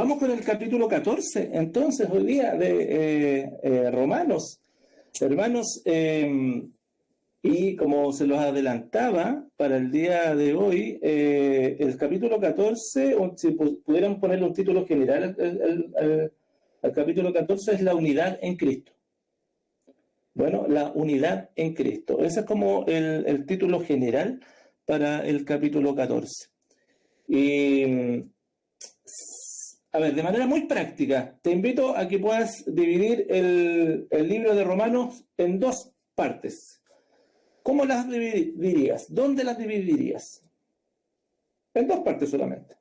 vamos con el capítulo 14, entonces, hoy día, de Romanos. Hermanos, y como se los adelantaba para el día de hoy, el capítulo 14, si pudiéramos ponerle un título general al capítulo 14, es la unidad en Cristo. Bueno, la unidad en Cristo. Ese es como el título general para el capítulo 14. Y, a ver, de manera muy práctica, te invito a que puedas dividir el libro de Romanos en dos partes. ¿Cómo las dividirías? ¿Dónde las dividirías? En dos partes solamente.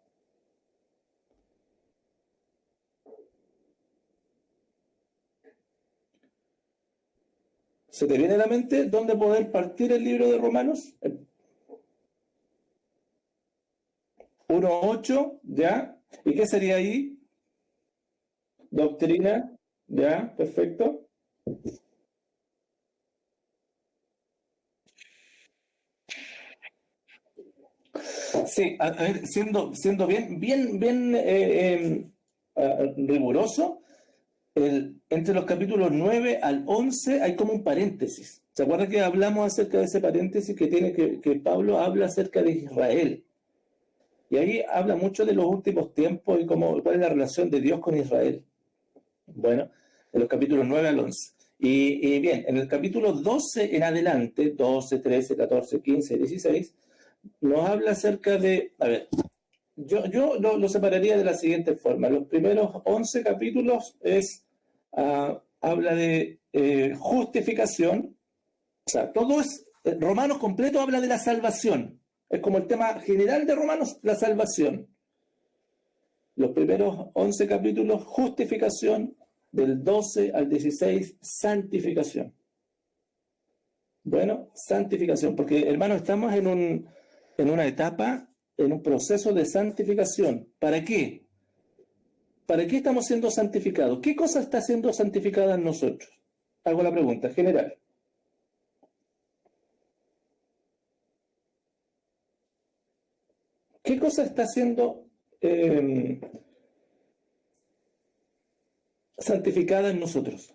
¿Se te viene a la mente dónde poder partir el libro de Romanos? 1:8, ¿ya? ¿Y qué sería ahí? Doctrina, ¿ya? Perfecto. Sí, a ver, siendo bien riguroso, entre los capítulos 9 al 11 hay como un paréntesis. ¿Se acuerda que hablamos acerca de ese paréntesis que Pablo habla acerca de Israel? Y ahí habla mucho de los últimos tiempos y cuál es la relación de Dios con Israel. Bueno, en los capítulos 9 al 11. Y bien, en el capítulo 12 en adelante, 12, 13, 14, 15, 16, nos habla acerca de, a ver, yo lo separaría de la siguiente forma. Los primeros 11 capítulos habla de justificación, o sea, todo es, Romanos completo habla de la salvación. Es como el tema general de Romanos, la salvación. Los primeros 11 capítulos, justificación, del 12 al 16, santificación. Bueno, santificación, porque hermanos, estamos en una etapa, en un proceso de santificación. ¿Para qué? ¿Para qué estamos siendo santificados? ¿Qué cosa está siendo santificada en nosotros? Hago la pregunta general. ¿Qué cosa está siendo santificada en nosotros?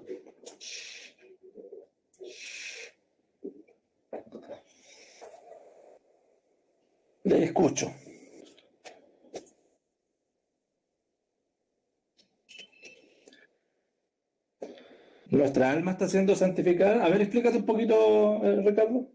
Les escucho. ¿Nuestra alma está siendo santificada? A ver, explícate un poquito, Ricardo.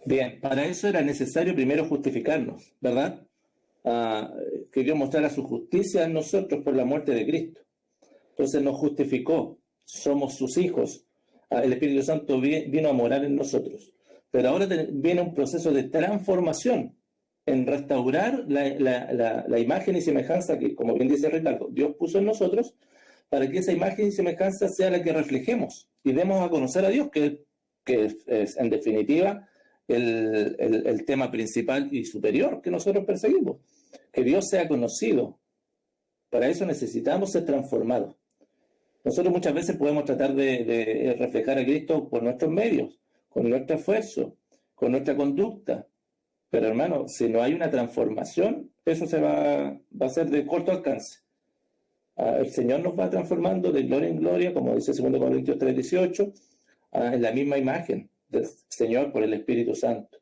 Bien, para eso era necesario primero justificarnos, ¿verdad? Ah, que Dios mostrara su justicia en nosotros por la muerte de Cristo. Entonces nos justificó, somos sus hijos. El Espíritu Santo vino a morar en nosotros. Pero ahora viene un proceso de transformación, en restaurar la imagen y semejanza que, como bien dice Ricardo, Dios puso en nosotros, para que esa imagen y semejanza sea la que reflejemos y demos a conocer a Dios, que es en definitiva el tema principal y superior que nosotros perseguimos, que Dios sea conocido. Para eso necesitamos ser transformados. Nosotros muchas veces podemos tratar de reflejar a Cristo por nuestros medios, con nuestro esfuerzo, con nuestra conducta. Pero hermano, si no hay una transformación, eso va a ser de corto alcance. El Señor nos va transformando de gloria en gloria, como dice 2 Corintios 3:18, en la misma imagen del Señor por el Espíritu Santo.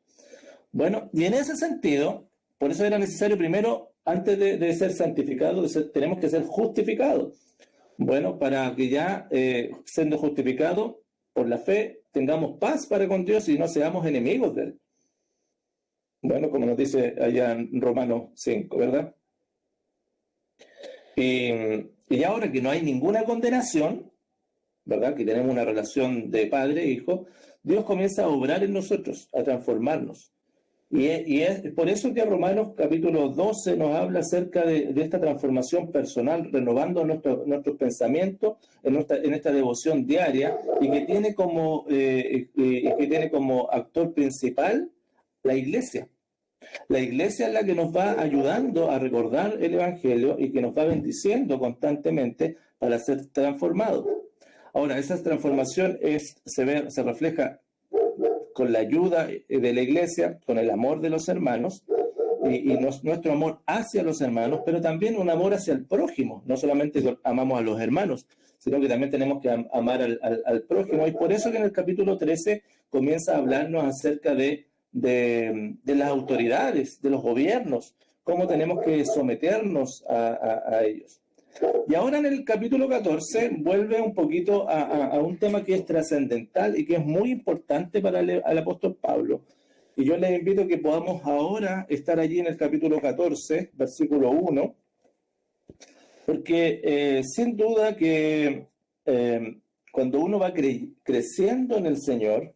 Bueno, y en ese sentido, por eso era necesario primero, antes de ser santificados, tenemos que ser justificados. Bueno, para que ya siendo justificados por la fe, tengamos paz para con Dios y no seamos enemigos de Él. Bueno, como nos dice allá en Romanos 5, ¿verdad? Y ahora que no hay ninguna condenación, ¿verdad? Que tenemos una relación de padre e hijo, Dios comienza a obrar en nosotros, a transformarnos. Es por eso que Romanos capítulo 12 nos habla acerca de esta transformación personal, renovando nuestros pensamientos en esta devoción diaria, y que tiene como actor principal la iglesia. La iglesia es la que nos va ayudando a recordar el Evangelio y que nos va bendiciendo constantemente para ser transformados. Ahora, esa transformación se refleja con la ayuda de la iglesia, con el amor de los hermanos, y nuestro amor hacia los hermanos, pero también un amor hacia el prójimo. No solamente amamos a los hermanos, sino que también tenemos que amar al prójimo. Y por eso que en el capítulo 13 comienza a hablarnos acerca de las autoridades, de los gobiernos, cómo tenemos que someternos a ellos. Y ahora en el capítulo 14 vuelve un poquito a un tema que es trascendental y que es muy importante para el apóstol Pablo. Y yo les invito a que podamos ahora estar allí en el capítulo 14, versículo 1, porque sin duda que cuando uno va creciendo en el Señor,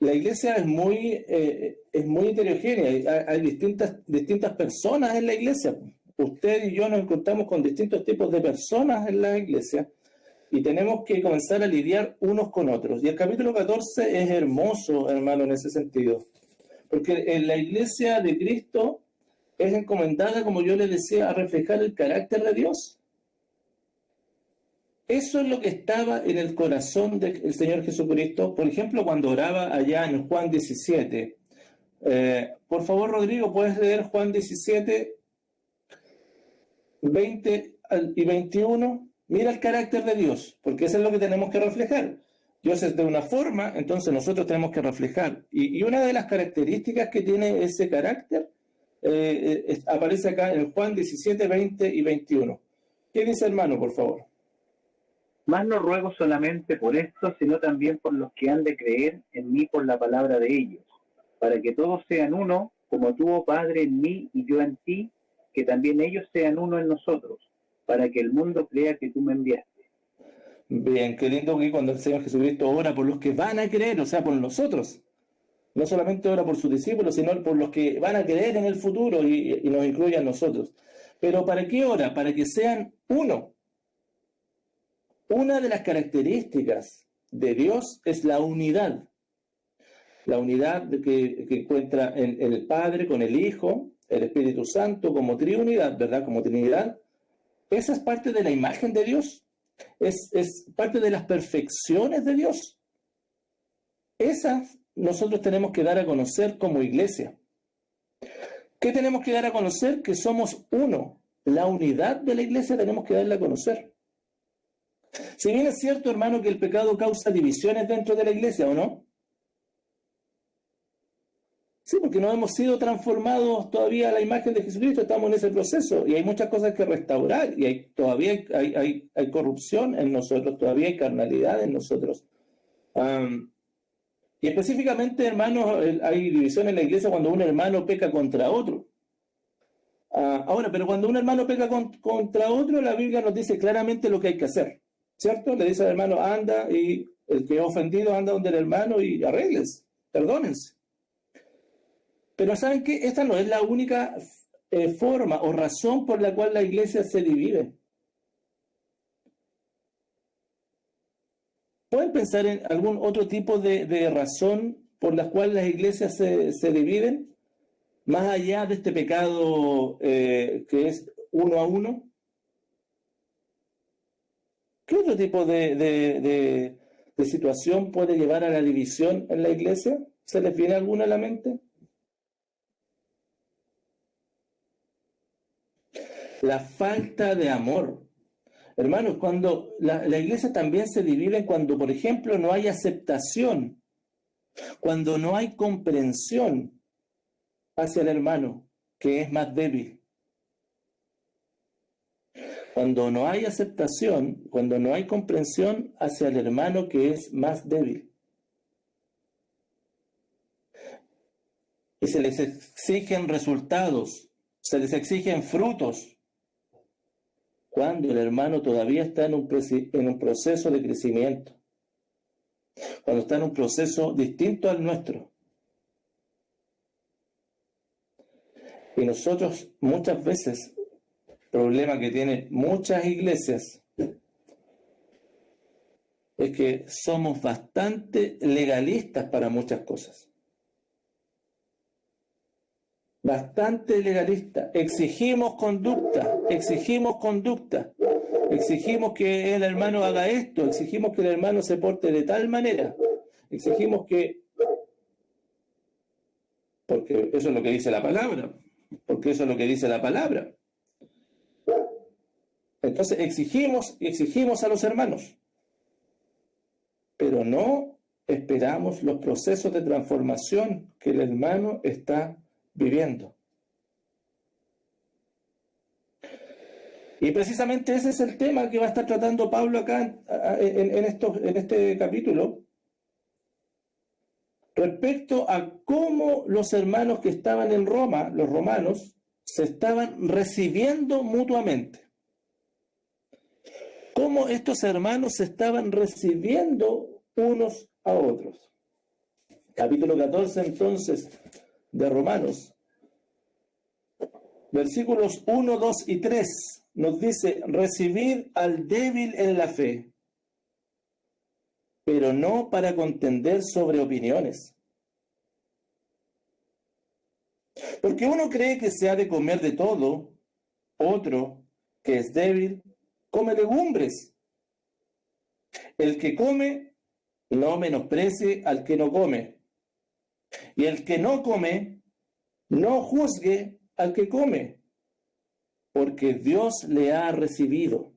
la iglesia es muy heterogénea. Hay distintas personas en la iglesia. Usted y yo nos encontramos con distintos tipos de personas en la iglesia y tenemos que comenzar a lidiar unos con otros. Y el capítulo 14 es hermoso, hermano, en ese sentido. Porque en la iglesia de Cristo es encomendada, como yo les decía, a reflejar el carácter de Dios. Eso es lo que estaba en el corazón del Señor Jesucristo. Por ejemplo, cuando oraba allá en Juan 17. Por favor, Rodrigo, ¿puedes leer Juan 17, 20 y 21? Mira el carácter de Dios, porque eso es lo que tenemos que reflejar. Dios es de una forma, entonces nosotros tenemos que reflejar. Y una de las características que tiene ese carácter aparece acá en Juan 17, 20 y 21. ¿Qué dice, hermano, por favor? Mas no ruego solamente por esto, sino también por los que han de creer en mí por la palabra de ellos, para que todos sean uno, como tú, oh Padre, en mí y yo en ti, que también ellos sean uno en nosotros, para que el mundo crea que tú me enviaste. Bien, qué lindo que cuando el Señor Jesucristo ora por los que van a creer, o sea, por nosotros. No solamente ora por sus discípulos, sino por los que van a creer en el futuro y nos incluye a nosotros. Pero ¿para qué ora? Para que sean uno. Una de las características de Dios es la unidad. La unidad que encuentra en el Padre con el Hijo, el Espíritu Santo, como triunidad, ¿verdad? Como Trinidad. Esa es parte de la imagen de Dios. Es parte de las perfecciones de Dios. Esas nosotros tenemos que dar a conocer como iglesia. ¿Qué tenemos que dar a conocer? Que somos uno. La unidad de la iglesia tenemos que darla a conocer. Si bien es cierto, hermano, que el pecado causa divisiones dentro de la iglesia, ¿o no? Sí, porque no hemos sido transformados todavía a la imagen de Jesucristo, estamos en ese proceso y hay muchas cosas que restaurar y todavía hay corrupción en nosotros, todavía hay carnalidad en nosotros. Y específicamente, hermanos, hay división en la iglesia cuando un hermano peca contra otro. Ahora, pero cuando un hermano peca contra otro, la Biblia nos dice claramente lo que hay que hacer, ¿cierto? Le dice al hermano, anda, y el que ha ofendido anda donde el hermano y arregles, perdónense. Pero ¿saben qué? Esta no es la única forma o razón por la cual la iglesia se divide. ¿Pueden pensar en algún otro tipo de razón por la cual las iglesias se dividen? Más allá de este pecado que es uno a uno. ¿Qué otro tipo de situación puede llevar a la división en la iglesia? ¿Se les viene alguna a la mente? La falta de amor. Hermanos, cuando la iglesia también se divide cuando, por ejemplo, no hay aceptación, cuando no hay comprensión hacia el hermano que es más débil. Cuando no hay aceptación, cuando no hay comprensión hacia el hermano que es más débil. Y se les exigen resultados, se les exigen frutos, cuando el hermano todavía está en un proceso de crecimiento, cuando está en un proceso distinto al nuestro. Y nosotros muchas veces, problema que tienen muchas iglesias, es que somos bastante legalistas para muchas cosas. Bastante legalistas. Exigimos conducta, exigimos que el hermano haga esto, exigimos que el hermano se porte de tal manera, exigimos que... Porque eso es lo que dice la palabra, Entonces exigimos a los hermanos, pero no esperamos los procesos de transformación que el hermano está viviendo. Y precisamente ese es el tema que va a estar tratando Pablo acá en este capítulo, respecto a cómo los hermanos que estaban en Roma, los romanos, se estaban recibiendo mutuamente. Cómo estos hermanos se estaban recibiendo unos a otros. Capítulo 14, entonces, de Romanos, versículos 1, 2 y 3, nos dice: recibid al débil en la fe, pero no para contender sobre opiniones. Porque uno cree que se ha de comer de todo, otro, que es débil, come legumbres. El que come, no menosprecie al que no come. Y el que no come, no juzgue al que come, porque Dios le ha recibido.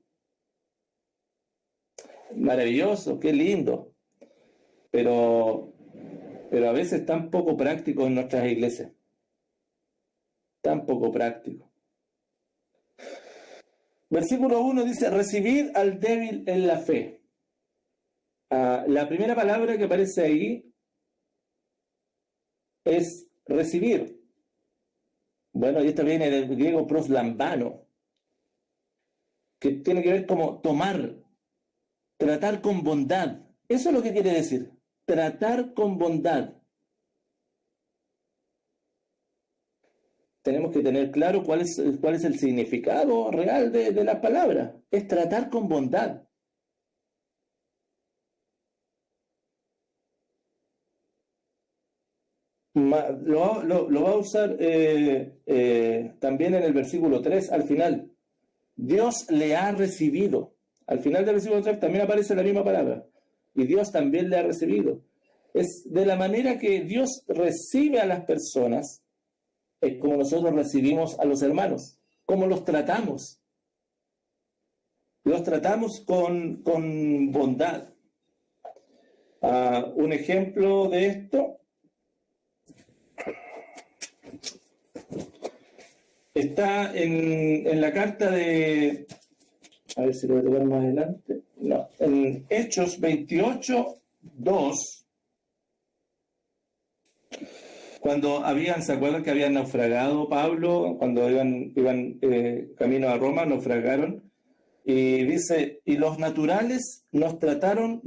Maravilloso, qué lindo. Pero a veces tan poco práctico en nuestras iglesias. Tan poco práctico. Versículo 1 dice: recibid al débil en la fe. La primera palabra que aparece ahí es recibir. Bueno, y esta viene del griego proslambano, que tiene que ver como tomar, tratar con bondad. Eso es lo que quiere decir, tratar con bondad. Tenemos que tener claro cuál es el significado real de la palabra. Es tratar con bondad. Lo va a usar también en el versículo 3, al final. Dios le ha recibido. Al final del versículo 3 también aparece la misma palabra. Y Dios también le ha recibido. Es de la manera que Dios recibe a las personas, es como nosotros recibimos a los hermanos. ¿Cómo los tratamos? Los tratamos con bondad. Un ejemplo de esto está en la carta de... A ver si lo voy a tocar más adelante. No, en Hechos 28, 2. Cuando ¿se acuerdan que habían naufragado Pablo? Cuando iban camino a Roma, naufragaron. Y dice: y los naturales nos trataron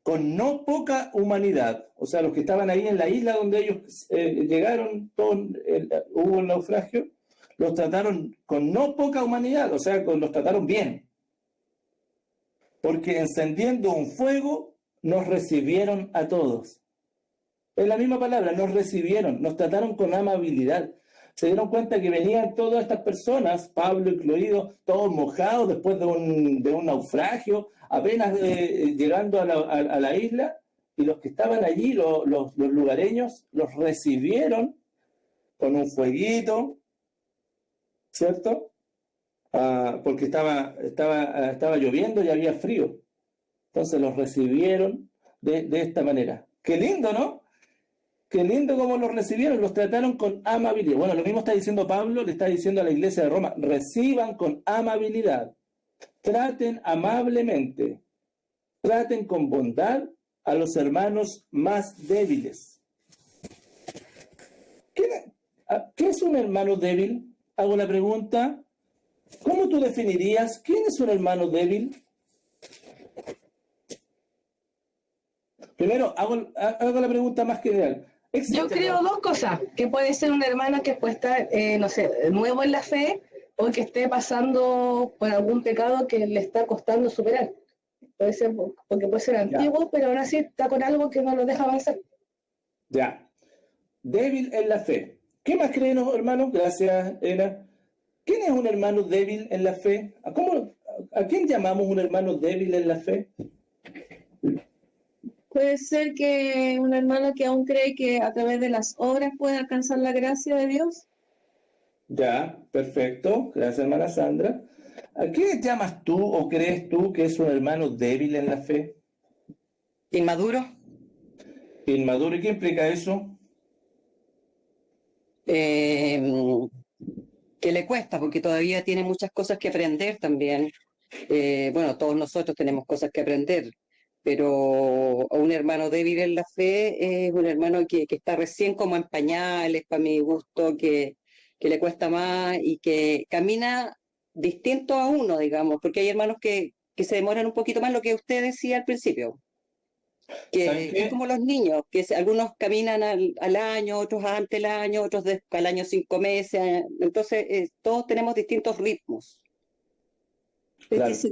con no poca humanidad. O sea, los que estaban ahí en la isla donde ellos llegaron, hubo un naufragio, los trataron con no poca humanidad, o sea, los trataron bien. Porque encendiendo un fuego, nos recibieron a todos. Es la misma palabra, nos recibieron, nos trataron con amabilidad. Se dieron cuenta que venían todas estas personas, Pablo incluido, todos mojados después de un naufragio, apenas llegando a la isla, y los que estaban allí, los lugareños, los recibieron con un fueguito, ¿cierto? Porque estaba lloviendo y había frío. Entonces los recibieron de esta manera. ¡Qué lindo!, ¿no? Qué lindo cómo los recibieron, los trataron con amabilidad. Bueno, lo mismo está diciendo Pablo, le está diciendo a la iglesia de Roma: reciban con amabilidad, traten amablemente, traten con bondad a los hermanos más débiles. ¿Qué es un hermano débil? Hago la pregunta. ¿Cómo tú definirías quién es un hermano débil? Primero, hago la pregunta más general. Yo creo dos cosas, que puede ser un hermano que puede estar, no sé, nuevo en la fe o que esté pasando por algún pecado que le está costando superar. Puede ser, porque puede ser antiguo, pero aún así está con algo que no lo deja avanzar. Ya. Débil en la fe. ¿Qué más creen, hermanos? Gracias, Ena. ¿Quién es un hermano débil en la fe? ¿A quién llamamos un hermano débil en la fe? Puede ser que un hermano que aún cree que a través de las obras puede alcanzar la gracia de Dios. Ya, perfecto. Gracias, hermana Sandra. ¿A qué llamas tú o crees tú que es un hermano débil en la fe? Inmaduro, Inmaduro. ¿Y qué implica eso? que le cuesta porque todavía tiene muchas cosas que aprender también. Bueno, todos nosotros tenemos cosas que aprender, pero un hermano débil en la fe es un hermano que está recién como en pañales, para mi gusto, que le cuesta más y que camina distinto a uno, digamos, porque hay hermanos que se demoran un poquito más, lo que usted decía al principio. ¿Saben Que es qué? como los niños, algunos caminan al año, otros ante el año, otros al año 5 meses. Entonces, todos tenemos distintos ritmos. Claro, Es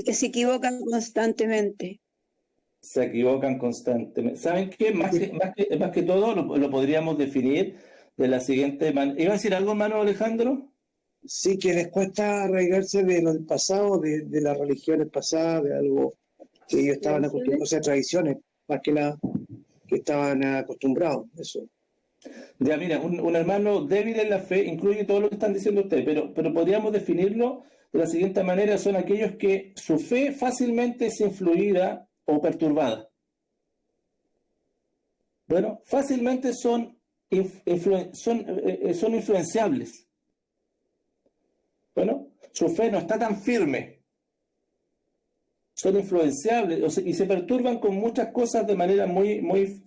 que se equivocan constantemente. se equivocan constantemente. ¿Saben qué? Más que todo lo podríamos definir de la siguiente manera. ¿Iba a decir algo, hermano Alejandro? Sí, que les cuesta arraigarse de lo del pasado, de las religiones pasadas, de algo que ellos estaban acostumbrados, o sea, tradiciones, más que nada, que estaban acostumbrados, eso. Ya, mira, un hermano débil en la fe incluye todo lo que están diciendo ustedes, pero podríamos definirlo de la siguiente manera: son aquellos que su fe fácilmente es influida o perturbada. Bueno, fácilmente son influenciables. Bueno, su fe no está tan firme, son influenciables, y se perturban con muchas cosas de manera muy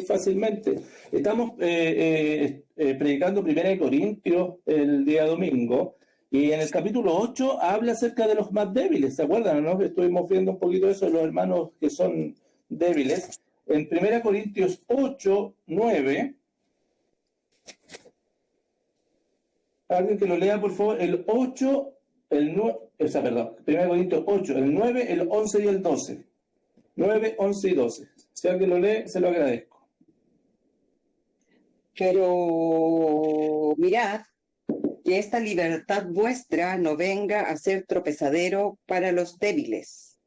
fácilmente. Estamos predicando 1 Corintios el día domingo, y en el capítulo 8 habla acerca de los más débiles. ¿Se acuerdan, no? Estuvimos viendo un poquito eso de los hermanos que son débiles. En 1 Corintios 8, 9, alguien que lo lea, por favor, el 8, el 9, perdón, 1 Corintios 8, el 9, el 11 y el 12. 9, 11 y 12. Si alguien lo lee, se lo agradezco. Pero mirad que esta libertad vuestra no venga a ser tropezadero para los débiles,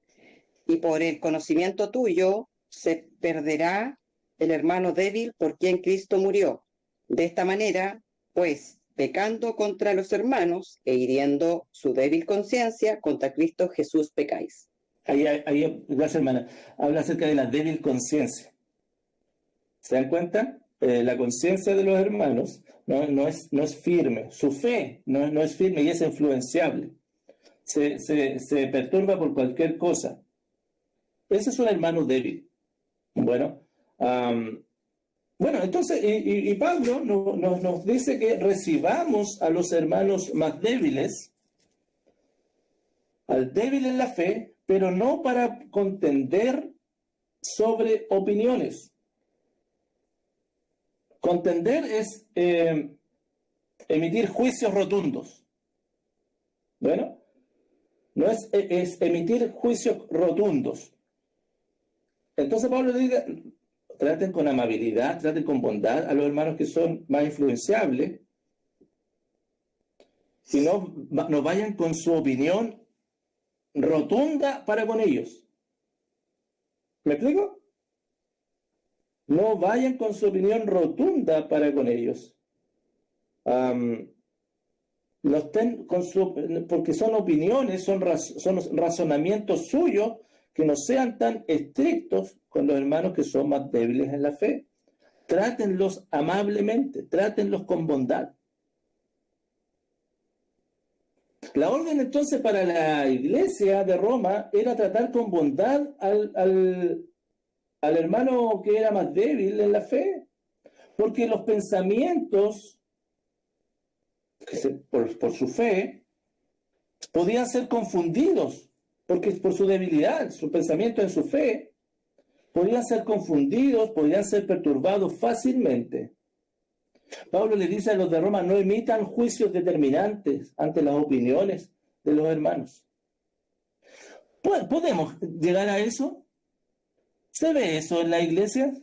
y por el conocimiento tuyo se perderá el hermano débil por quien Cristo murió. De esta manera, pues, pecando contra los hermanos e hiriendo su débil conciencia, contra Cristo Jesús pecáis. Ahí, gracias, hermana. Habla acerca de la débil conciencia. ¿Se dan cuenta? La conciencia de los hermanos no es firme. Su fe no es firme y es influenciable. Se perturba por cualquier cosa. Ese es un hermano débil. Bueno, entonces, y Pablo nos dice que recibamos a los hermanos más débiles, al débil en la fe, pero no para contender sobre opiniones. Contender es emitir juicios rotundos. Bueno, no es emitir juicios rotundos. Entonces Pablo dice: traten con amabilidad, traten con bondad a los hermanos que son más influenciables, y no vayan con su opinión rotunda para con ellos. ¿Me explico? No vayan con su opinión rotunda para con ellos. No estén porque son opiniones, son razonamientos suyos, que no sean tan estrictos con los hermanos que son más débiles en la fe. Trátenlos amablemente, trátenlos con bondad. La orden entonces para la iglesia de Roma era tratar con bondad al hermano que era más débil en la fe, porque los pensamientos por su fe podían ser confundidos, porque por su debilidad, su pensamiento en su fe podrían ser confundidos, podrían ser perturbados fácilmente. Pablo le dice a los de Roma, no emitan juicios determinantes ante las opiniones de los hermanos. ¿Podemos llegar a eso? ¿Se ve eso en la iglesia?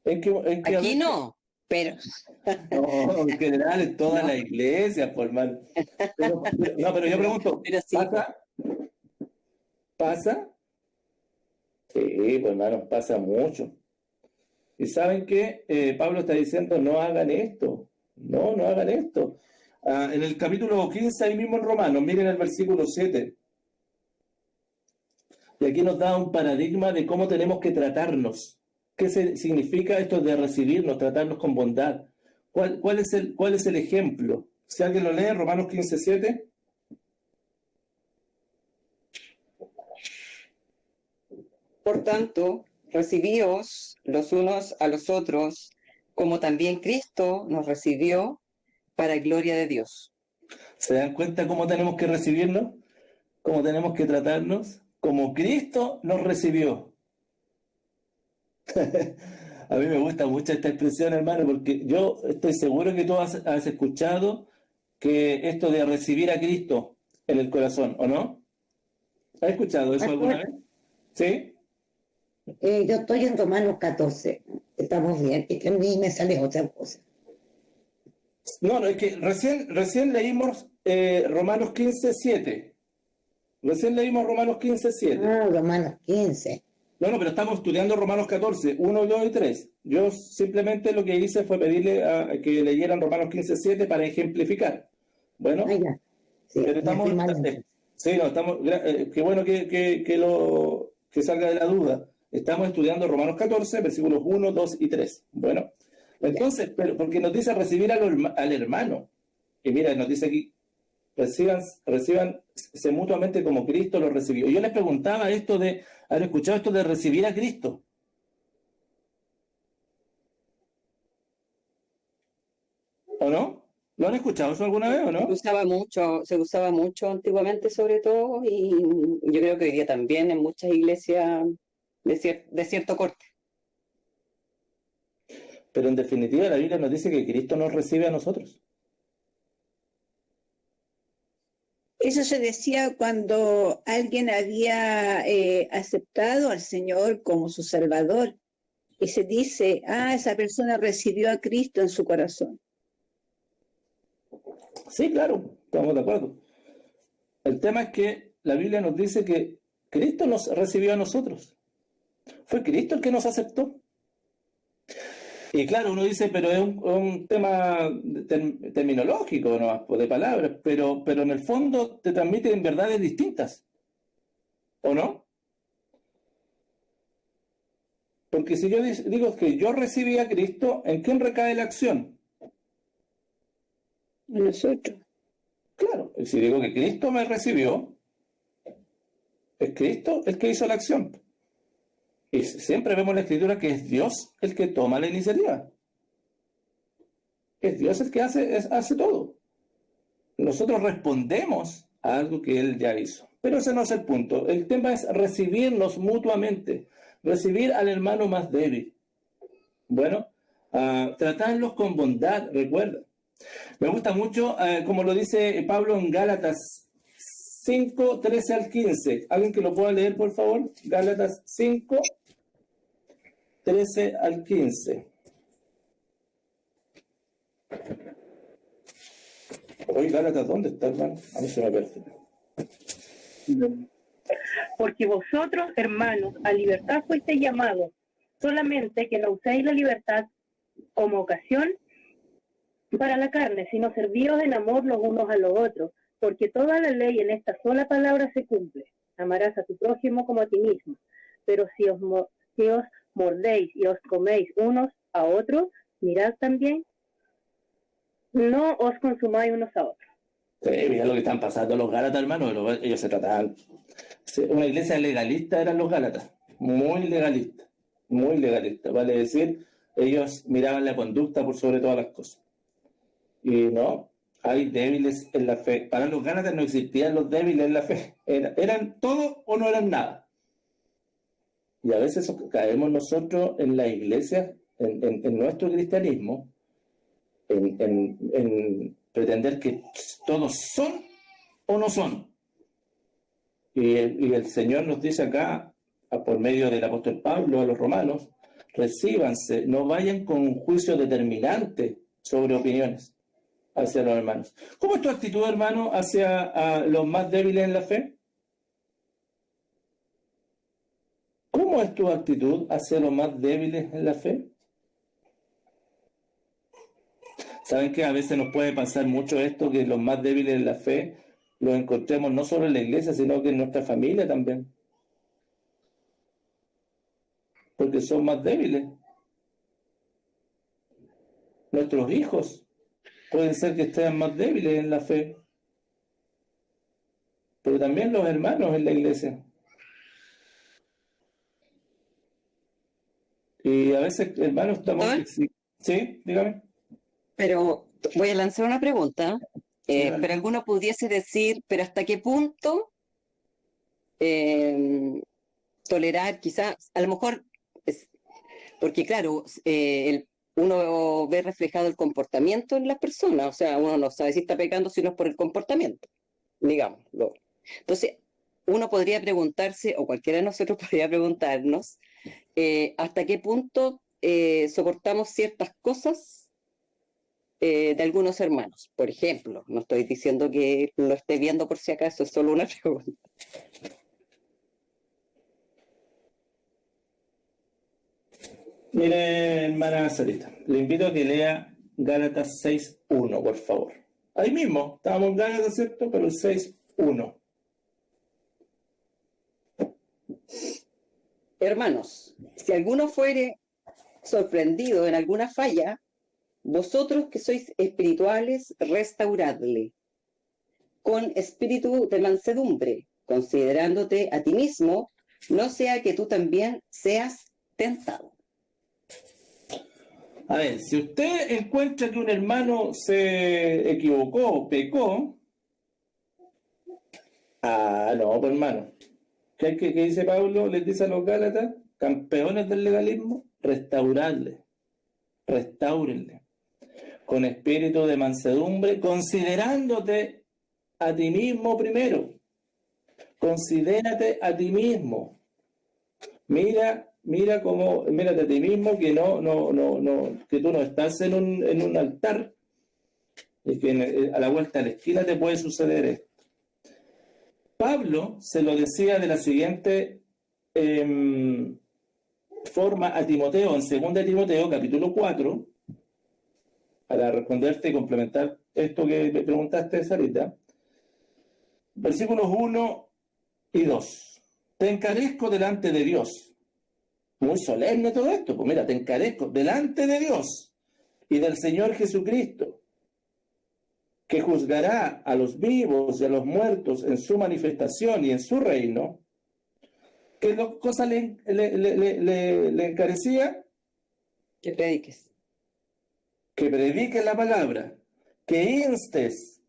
Aquí no, pero No, en general en toda la iglesia, por hermano. Pero yo pregunto, pero sí. ¿pasa? ¿Pasa? Sí, pues hermano, pasa mucho. Y saben que Pablo está diciendo, no hagan esto, no hagan esto. En el capítulo 15, ahí mismo en Romanos, miren el versículo 7. Y aquí nos da un paradigma de cómo tenemos que tratarnos. ¿Qué significa esto de recibirnos, tratarnos con bondad? ¿Cuál es el ejemplo? Si alguien lo lee, Romanos 15, 7. Por tanto, recibíos los unos a los otros, como también Cristo nos recibió para gloria de Dios. ¿Se dan cuenta cómo tenemos que recibirnos? ¿Cómo tenemos que tratarnos? Como Cristo nos recibió. A mí me gusta mucho esta expresión, hermano, porque yo estoy seguro que tú has escuchado que esto de recibir a Cristo en el corazón, ¿o no? ¿Has escuchado eso alguna vez? ¿Sí? Yo estoy en Romanos 14. Estamos bien. Es que a mí me sale otra cosa. No, es que recién leímos Romanos 15, 7. Recién leímos Romanos 15, 7. Ah, Romanos 15. No, pero estamos estudiando Romanos 14, 1, 2 y 3. Yo simplemente lo que hice fue pedirle a que leyeran Romanos 15, 7 para ejemplificar. Bueno, Ah, ya. Sí, pero ya estamos... estoy mal, entonces. Sí, no, estamos... qué bueno que salga de la duda. Estamos estudiando Romanos 14, versículos 1, 2 y 3. Bueno, entonces, pero porque nos dice recibir al hermano. Y mira, nos dice aquí, recíbanse mutuamente como Cristo lo recibió. Yo les preguntaba esto de, ¿han escuchado esto de recibir a Cristo? ¿O no? ¿Lo han escuchado eso alguna vez o no? Se usaba mucho antiguamente sobre todo, y yo creo que hoy día también en muchas iglesias de cierto corte. Pero en definitiva la Biblia nos dice que Cristo nos recibe a nosotros. Eso se decía cuando alguien había aceptado al Señor como su Salvador. Y se dice, esa persona recibió a Cristo en su corazón. Sí, claro, estamos de acuerdo. El tema es que la Biblia nos dice que Cristo nos recibió a nosotros. Fue Cristo el que nos aceptó. Y claro, uno dice, pero es un tema terminológico, ¿no? De palabras, pero en el fondo te transmiten verdades distintas. ¿O no? Porque si yo digo que yo recibí a Cristo, ¿en quién recae la acción? En nosotros. Claro, si digo que Cristo me recibió, es Cristo el que hizo la acción. Y siempre vemos en la Escritura que es Dios el que toma la iniciativa. Es Dios el que hace todo. Nosotros respondemos a algo que Él ya hizo. Pero ese no es el punto. El tema es recibirnos mutuamente. Recibir al hermano más débil. Bueno, tratarlos con bondad, recuerda. Me gusta mucho, como lo dice Pablo en Gálatas 5, 13 al 15. ¿Alguien que lo pueda leer, por favor? Gálatas 5, 13 al 15. Oye, Gálatas, ¿dónde está, hermano? A mí se me pierde. Porque vosotros, hermanos, a libertad fuisteis llamados, solamente que no uséis la libertad como ocasión para la carne, sino servíos en amor los unos a los otros, porque toda la ley en esta sola palabra se cumple: amarás a tu prójimo como a ti mismo. Pero si os mordéis y os coméis unos a otros, mirad también, no os consumáis unos a otros. Sí, mira lo que están pasando los Gálatas, hermano. Ellos se trataban. Una iglesia legalista eran los Gálatas. Muy legalista. Muy legalista. Vale decir, ellos miraban la conducta por sobre todas las cosas. Y no, hay débiles en la fe. Para los Gálatas no existían los débiles en la fe. Eran todo o no eran nada. Y a veces caemos nosotros en la iglesia, en nuestro cristianismo, en pretender que todos son o no son. Y el Señor nos dice acá, por medio del apóstol Pablo a los romanos, recíbanse, no vayan con un juicio determinante sobre opiniones hacia los hermanos. ¿Cómo es tu actitud, hermano, hacia los más débiles en la fe? ¿Cómo es tu actitud hacia los más débiles en la fe? ¿Saben que a veces nos puede pasar mucho esto, que los más débiles en la fe los encontremos no solo en la iglesia, sino que en nuestra familia también? Porque son más débiles. Nuestros hijos pueden ser que estén más débiles en la fe, pero también los hermanos en la iglesia. Y a veces, hermanos, estamos... Sí, dígame. Pero voy a lanzar una pregunta, Sí, dale. pero alguno pudiese decir, pero ¿hasta qué punto tolerar quizás, a lo mejor, porque claro, uno ve reflejado el comportamiento en las personas, o sea, uno no sabe si está pecando si no es por el comportamiento, digámoslo. Entonces, uno podría preguntarse, o cualquiera de nosotros podría preguntarnos, ¿hasta qué punto soportamos ciertas cosas de algunos hermanos? Por ejemplo, no estoy diciendo que lo esté viendo por si acaso, es solo una pregunta. Mire, hermana Sarita, le invito a que lea Gálatas 6:1, por favor. Ahí mismo, estábamos en Gálatas, ¿cierto? Pero el 6:1. Hermanos, si alguno fuere sorprendido en alguna falla, vosotros que sois espirituales, restauradle con espíritu de mansedumbre, considerándote a ti mismo, no sea que tú también seas tentado. A ver, si usted encuentra que un hermano se equivocó, pecó, no, pues hermano, ¿qué dice Pablo? Les dice a los Gálatas, campeones del legalismo, restáurenle, con espíritu de mansedumbre, considerándote a ti mismo primero. Considérate a ti mismo. Mírate a ti mismo, que que tú no estás en un altar, y que a la vuelta de la esquina te puede suceder esto. Pablo se lo decía de la siguiente forma a Timoteo, en 2 Timoteo, capítulo 4, para responderte y complementar esto que me preguntaste, Sarita. Versículos 1 y 2. Te encarezco delante de Dios. Muy solemne todo esto. Pues mira, te encarezco delante de Dios y del Señor Jesucristo, que juzgará a los vivos y a los muertos en su manifestación y en su reino. ¿Qué cosa le encarecía? Que prediques. Que prediques la palabra, que instes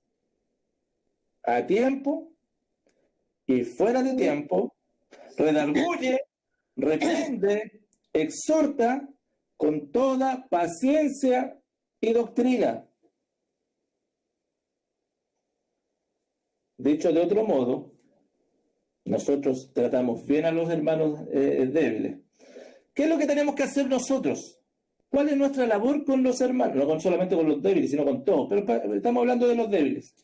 a tiempo y fuera de tiempo, redarguye, reprende, exhorta con toda paciencia y doctrina. Dicho de otro modo, nosotros tratamos bien a los hermanos débiles. ¿Qué es lo que tenemos que hacer nosotros? ¿Cuál es nuestra labor con los hermanos? No solamente con los débiles, sino con todos. Pero estamos hablando de los débiles.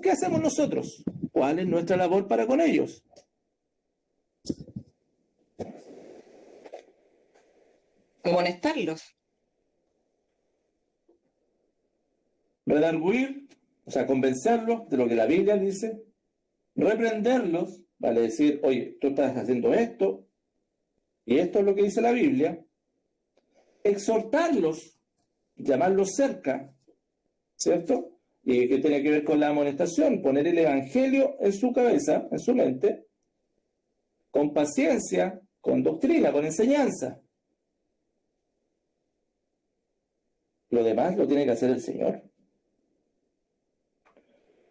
¿Qué hacemos nosotros? ¿Cuál es nuestra labor para con ellos? Amonestarlos. Redarguir, o sea, convencerlos de lo que la Biblia dice. Reprenderlos, vale decir, oye, tú estás haciendo esto, y esto es lo que dice la Biblia. Exhortarlos, llamarlos cerca, ¿cierto? Y que tiene que ver con la amonestación, poner el evangelio en su cabeza, en su mente, con paciencia, con doctrina, con enseñanza. Lo demás lo tiene que hacer el Señor.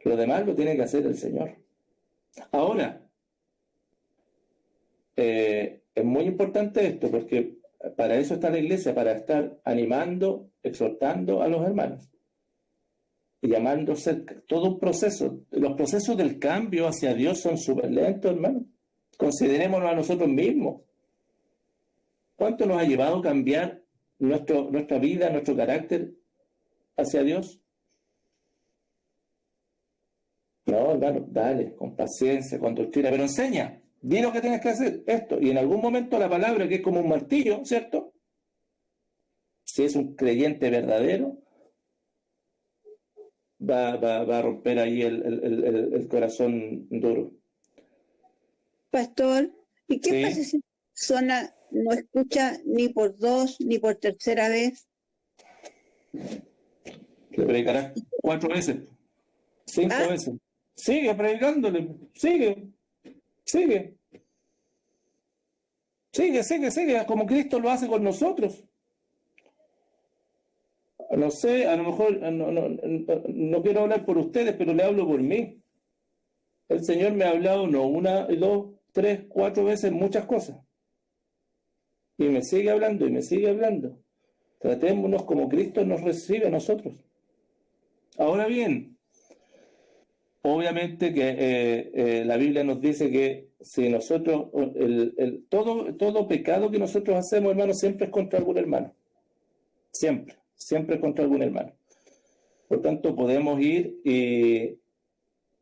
Lo demás lo tiene que hacer el Señor. Ahora, es muy importante esto, porque para eso está la iglesia, para estar animando, exhortando a los hermanos y llamándose todo un proceso. Los procesos del cambio hacia Dios son súper lentos, hermano. Considerémonos a nosotros mismos. ¿Cuánto nos ha llevado a cambiar nuestra vida, nuestro carácter hacia Dios? No, hermano, dale, con paciencia, con doctrina, pero enseña, di lo que tienes que hacer, esto. Y en algún momento la palabra, que es como un martillo, ¿cierto? Si es un creyente verdadero, va a romper ahí el corazón duro. Pastor, ¿y qué Sí. pasa si una persona no escucha ni por 2 ni por tercera vez? Le predicarás 4 veces, 5 ¿Ah? veces. Sigue predicándole, sigue, como Cristo lo hace con nosotros. No sé, a lo mejor no quiero hablar por ustedes, pero le hablo por mí. El Señor me ha hablado no 1, 2, 3, 4 veces muchas cosas. Y me sigue hablando y me sigue hablando. Tratémonos como Cristo nos recibe a nosotros. Ahora bien, obviamente que la Biblia nos dice que si nosotros, todo pecado que nosotros hacemos, hermano, siempre es contra algún hermano. Siempre es contra algún hermano. Por tanto, podemos ir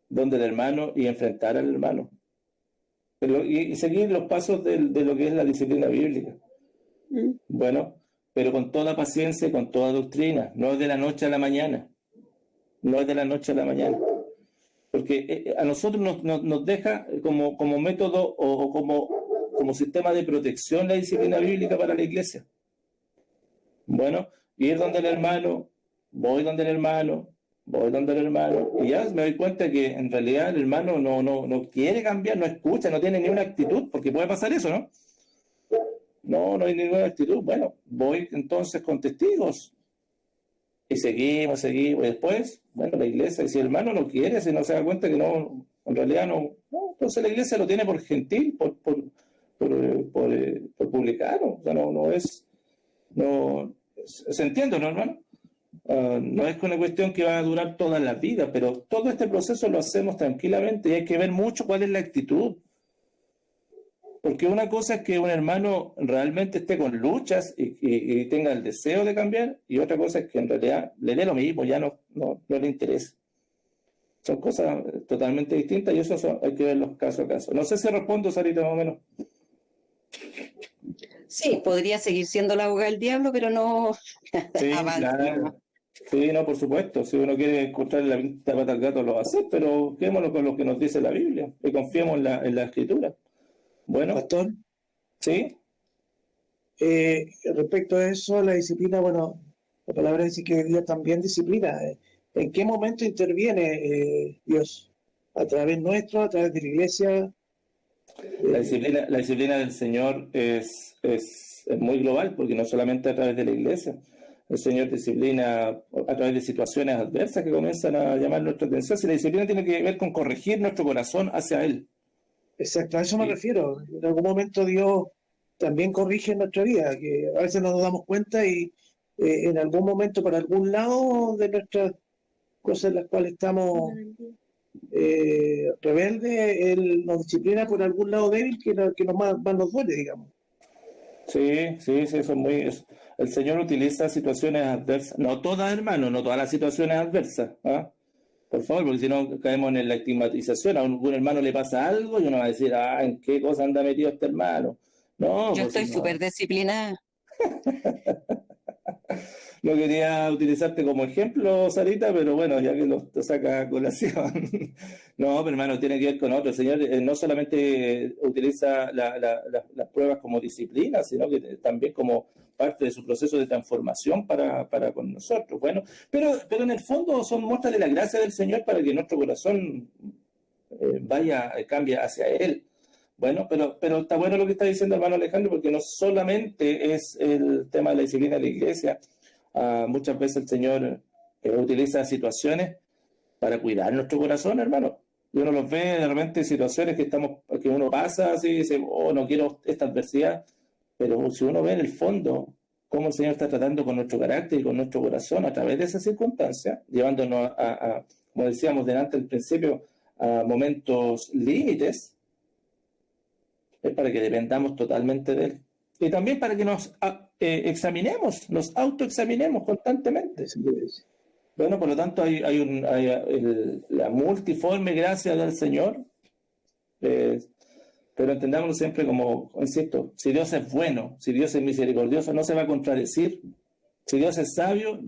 donde el hermano y enfrentar al hermano. Y seguir los pasos de lo que es la disciplina bíblica. Bueno, pero con toda paciencia y con toda doctrina. No es de la noche a la mañana. Porque a nosotros nos deja como método o como sistema de protección la disciplina bíblica para la iglesia. Bueno, ir donde el hermano, voy donde el hermano, y ya me doy cuenta que en realidad el hermano no quiere cambiar, no escucha, no tiene ni una actitud, porque puede pasar eso, ¿no? No hay ninguna actitud. Bueno, voy entonces con testigos. Y seguimos, y después, bueno, la iglesia, y si el hermano no quiere, si no se da cuenta que no, en realidad no, entonces la iglesia lo tiene por gentil, por publicano, o sea, se entiende, ¿no, hermano? No es una cuestión que va a durar toda la vida, pero todo este proceso lo hacemos tranquilamente y hay que ver mucho cuál es la actitud. Porque una cosa es que un hermano realmente esté con luchas y tenga el deseo de cambiar, y otra cosa es que en realidad le dé lo mismo, ya no le interesa. Son cosas totalmente distintas y eso hay que verlos caso a caso. No sé si respondo, Sarita, más o menos. Sí, podría seguir siendo la abogada del diablo, pero no Sí, avanza. claro. Sí, no, por supuesto. Si uno quiere encontrarle la pinta pata al gato, lo va a hacer, pero quedémonos con lo que nos dice la Biblia y confiemos en la Escritura. Bueno, Pastor, ¿sí? respecto a eso, la disciplina, bueno, la palabra dice que Dios también disciplina. ¿En qué momento interviene Dios? ¿A través nuestro, a través de la iglesia? La disciplina del Señor es muy global, porque no solamente a través de la iglesia. El Señor disciplina a través de situaciones adversas que comienzan a llamar nuestra atención. Si la disciplina tiene que ver con corregir nuestro corazón hacia Él. Exacto, a eso me Sí. refiero. En algún momento Dios también corrige nuestra vida, que a veces no nos damos cuenta y en algún momento, por algún lado de nuestras cosas en las cuales estamos rebeldes, Él nos disciplina por algún lado débil que más nos duele, digamos. Sí, eso es el Señor utiliza situaciones adversas. No todas, hermano, no todas las situaciones adversas. ¿Ah? Por favor, porque si no caemos en la estigmatización. A algún hermano le pasa algo y uno va a decir, ¿en qué cosa anda metido este hermano? No, Yo pues estoy no. súper disciplinada. No quería utilizarte como ejemplo, Sarita, pero bueno, ya que lo saca a colación. No, pero hermano, tiene que ver con otro. El Señor no solamente utiliza las pruebas como disciplina, sino que también como parte de su proceso de transformación para con nosotros. Bueno, pero en el fondo son muestras de la gracia del Señor para que nuestro corazón cambie hacia Él. Bueno, pero está bueno lo que está diciendo hermano Alejandro, porque no solamente es el tema de la disciplina de la iglesia. Muchas veces el Señor utiliza situaciones para cuidar nuestro corazón, hermano. Y uno los ve de repente en situaciones que uno pasa así y dice, oh, no quiero esta adversidad. Pero si uno ve en el fondo cómo el Señor está tratando con nuestro carácter y con nuestro corazón a través de esas circunstancias, llevándonos como decíamos delante al principio, a momentos límites, es para que dependamos totalmente de Él. Y también para que nos examinemos, nos autoexaminemos constantemente. Bueno, por lo tanto, hay la multiforme gracia del Señor, pero entendámoslo siempre como, insisto, si Dios es bueno, si Dios es misericordioso, no se va a contradecir. Si Dios es sabio,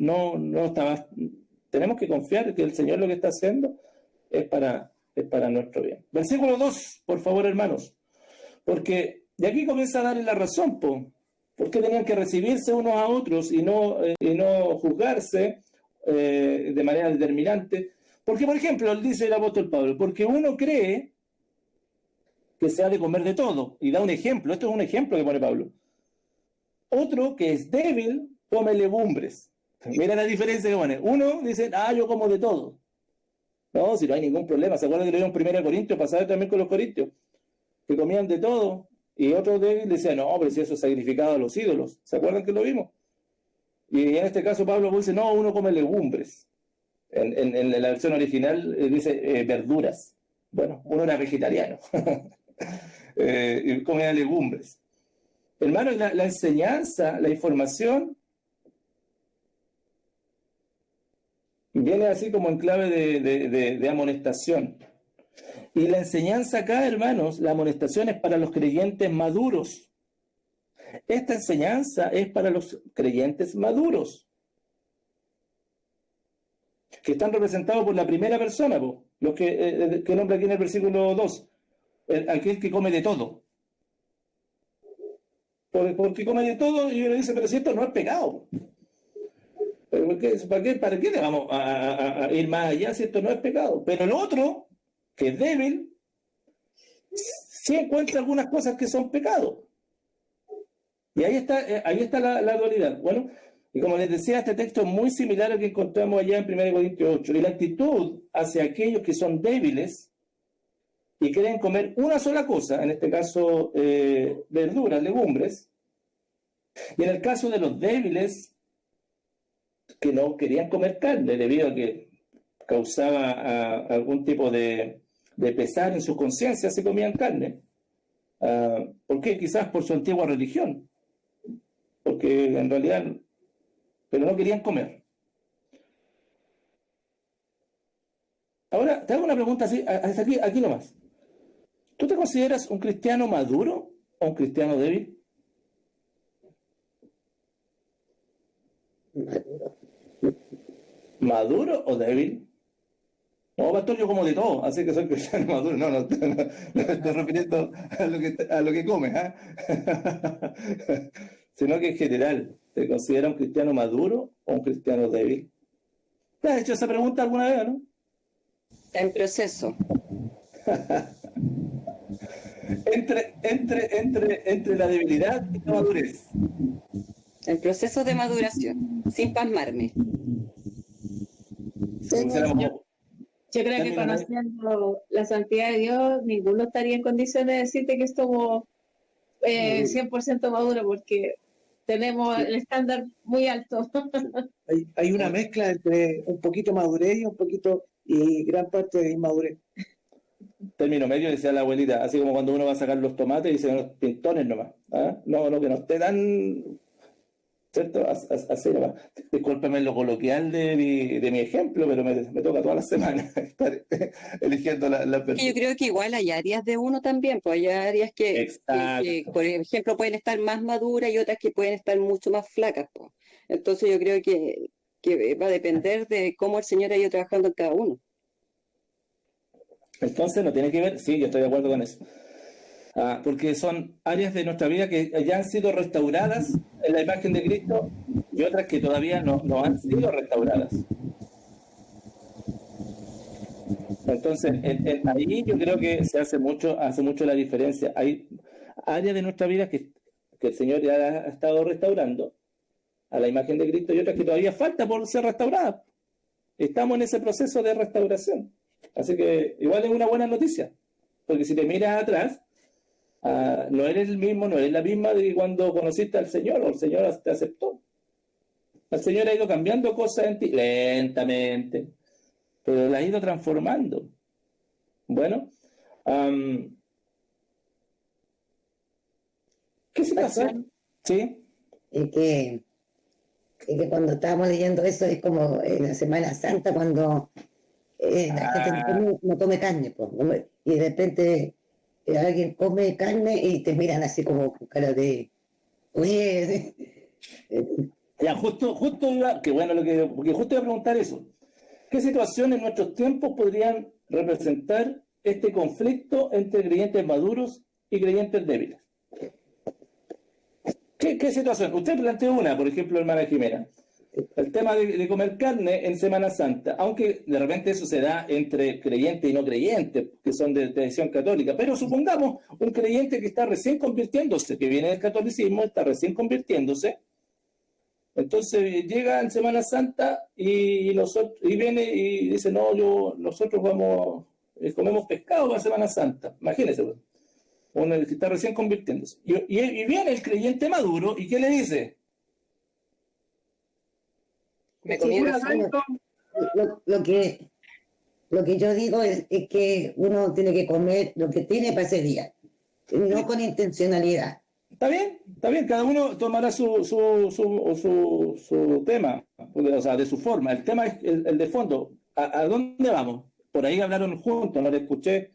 tenemos que confiar que el Señor lo que está haciendo es para nuestro bien. Versículo 2, por favor, hermanos. Porque de aquí comienza a darle la razón, ¿por qué tenían que recibirse unos a otros y no juzgarse de manera determinante? Porque, por ejemplo, dice el apóstol Pablo, porque uno cree que se ha de comer de todo, y da un ejemplo, esto es un ejemplo que pone Pablo. Otro que es débil, come legumbres. Mira la diferencia que pone. Uno dice, yo como de todo. No, si no hay ningún problema. ¿Se acuerdan que lo vimos en 1 Corintios, pasado también con los corintios? Que comían de todo, y otro débil decía, no, pero si eso es sacrificado a los ídolos. ¿Se acuerdan que lo vimos? Y en este caso Pablo dice, no, uno come legumbres. En la versión original dice verduras. Bueno, uno era vegetariano. Y comía legumbres. Hermano, la enseñanza, la información, viene así como en clave de amonestación. Y la enseñanza acá, hermanos, la amonestación es para los creyentes maduros. Esta enseñanza es para los creyentes maduros, que están representados por la primera persona, los que nombra aquí en el versículo 2, aquel que come de todo. Porque come de todo, y uno dice, pero si esto no es pecado. ¿Para qué le vamos a ir más allá si esto no es pecado? Pero el otro, que es débil, sí encuentra algunas cosas que son pecados. Y ahí está la dualidad. Bueno, y como les decía, este texto es muy similar al que encontramos allá en 1 Corintios 8. Y la actitud hacia aquellos que son débiles y quieren comer una sola cosa, en este caso verduras, legumbres, y en el caso de los débiles que no querían comer carne debido a que causaba algún tipo de pesar en su conciencia si comían carne. ¿Por qué? Quizás por su antigua religión, porque en realidad, pero no querían comer. Ahora, te hago una pregunta así, hasta aquí nomás. ¿Tú te consideras un cristiano maduro o un cristiano débil? ¿Maduro o débil? No, pastor, yo como de todo, así que soy cristiano maduro. No me estoy refiriendo a lo que comes, sino que en general, ¿te consideras un cristiano maduro o un cristiano débil? ¿Te has hecho esa pregunta alguna vez, no? En proceso. entre la debilidad y la madurez. En proceso de maduración, sin pasmarme. Yo creo que conociendo la santidad de Dios, ninguno estaría en condiciones de decirte que somos 100% maduros, porque tenemos el estándar muy alto. Hay una mezcla entre un poquito madurez y gran parte de inmadurez. Término medio, decía la abuelita, así como cuando uno va a sacar los tomates y dicen los pintones nomás. No, que no esté tan... ¿Cierto? Así nomás. Discúlpeme lo coloquial de mi ejemplo, pero me toca todas las semanas estar eligiendo la persona. Yo creo que igual hay áreas de uno también, pues hay áreas que, por ejemplo, pueden estar más maduras y otras que pueden estar mucho más flacas, pues. Entonces yo creo que va a depender de cómo el Señor ha ido trabajando en cada uno. Entonces no tiene que ver, sí, yo estoy de acuerdo con eso. Porque son áreas de nuestra vida que ya han sido restauradas en la imagen de Cristo y otras que todavía no han sido restauradas. Entonces, ahí yo creo que se hace mucho la diferencia. Hay áreas de nuestra vida que el Señor ya ha estado restaurando a la imagen de Cristo y otras que todavía falta por ser restauradas. estamos en ese proceso de restauración. Así que igual es una buena noticia, porque si te miras atrás, no eres el mismo, no eres la misma de cuando conociste al Señor, o el Señor te aceptó. El Señor ha ido cambiando cosas en ti, lentamente, pero la ha ido transformando. Bueno, ¿qué situación? ¿Sí? Es que cuando estábamos leyendo eso es como en la Semana Santa cuando la gente no come carne, pues, y de repente alguien come carne y te miran así como con cara de, oye, Ya, justo qué bueno porque justo iba a preguntar eso. ¿Qué situaciones en nuestros tiempos podrían representar este conflicto entre creyentes maduros y creyentes débiles? ¿Qué situación? Usted planteó una, por ejemplo, hermana Jimena, el tema de comer carne en Semana Santa, aunque de repente eso se da entre creyentes y no creyentes, que son de tradición católica, pero supongamos un creyente que está recién convirtiéndose, que viene del catolicismo, está recién convirtiéndose, entonces llega en Semana Santa y viene y dice, no, nosotros comemos pescado para Semana Santa, imagínese, pues. Uno que está recién convirtiéndose. Y viene el creyente maduro, ¿y qué le dice? Me comí una lo que yo digo es que uno tiene que comer lo que tiene para ese día, no con intencionalidad. Está bien, cada uno tomará su tema, o sea, de su forma. El tema es el de fondo. ¿A dónde vamos? Por ahí hablaron juntos, no le escuché.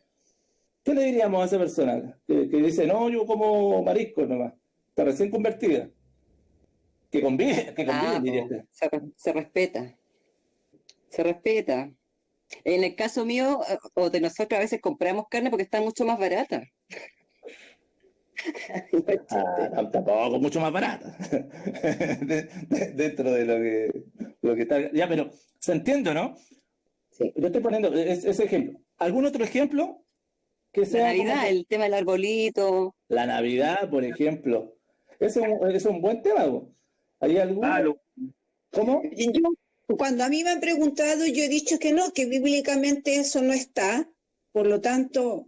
¿Qué le diríamos a esa persona que dice, no, yo como marisco nomás, está recién convertida? Que convive, diría usted. Se respeta. Se respeta. En el caso mío, o de nosotros, a veces compramos carne porque está mucho más barata. Tampoco mucho más barata. Dentro de lo que está. Ya, pero se entiende, ¿no? Sí. Yo estoy poniendo ese ejemplo. ¿Algún otro ejemplo? Que sea La Navidad, el tema del arbolito. La Navidad, por ejemplo. Es un buen tema, ¿no? ¿Hay alguno? ¿Cómo? Cuando a mí me han preguntado, yo he dicho que no, que bíblicamente eso no está. Por lo tanto,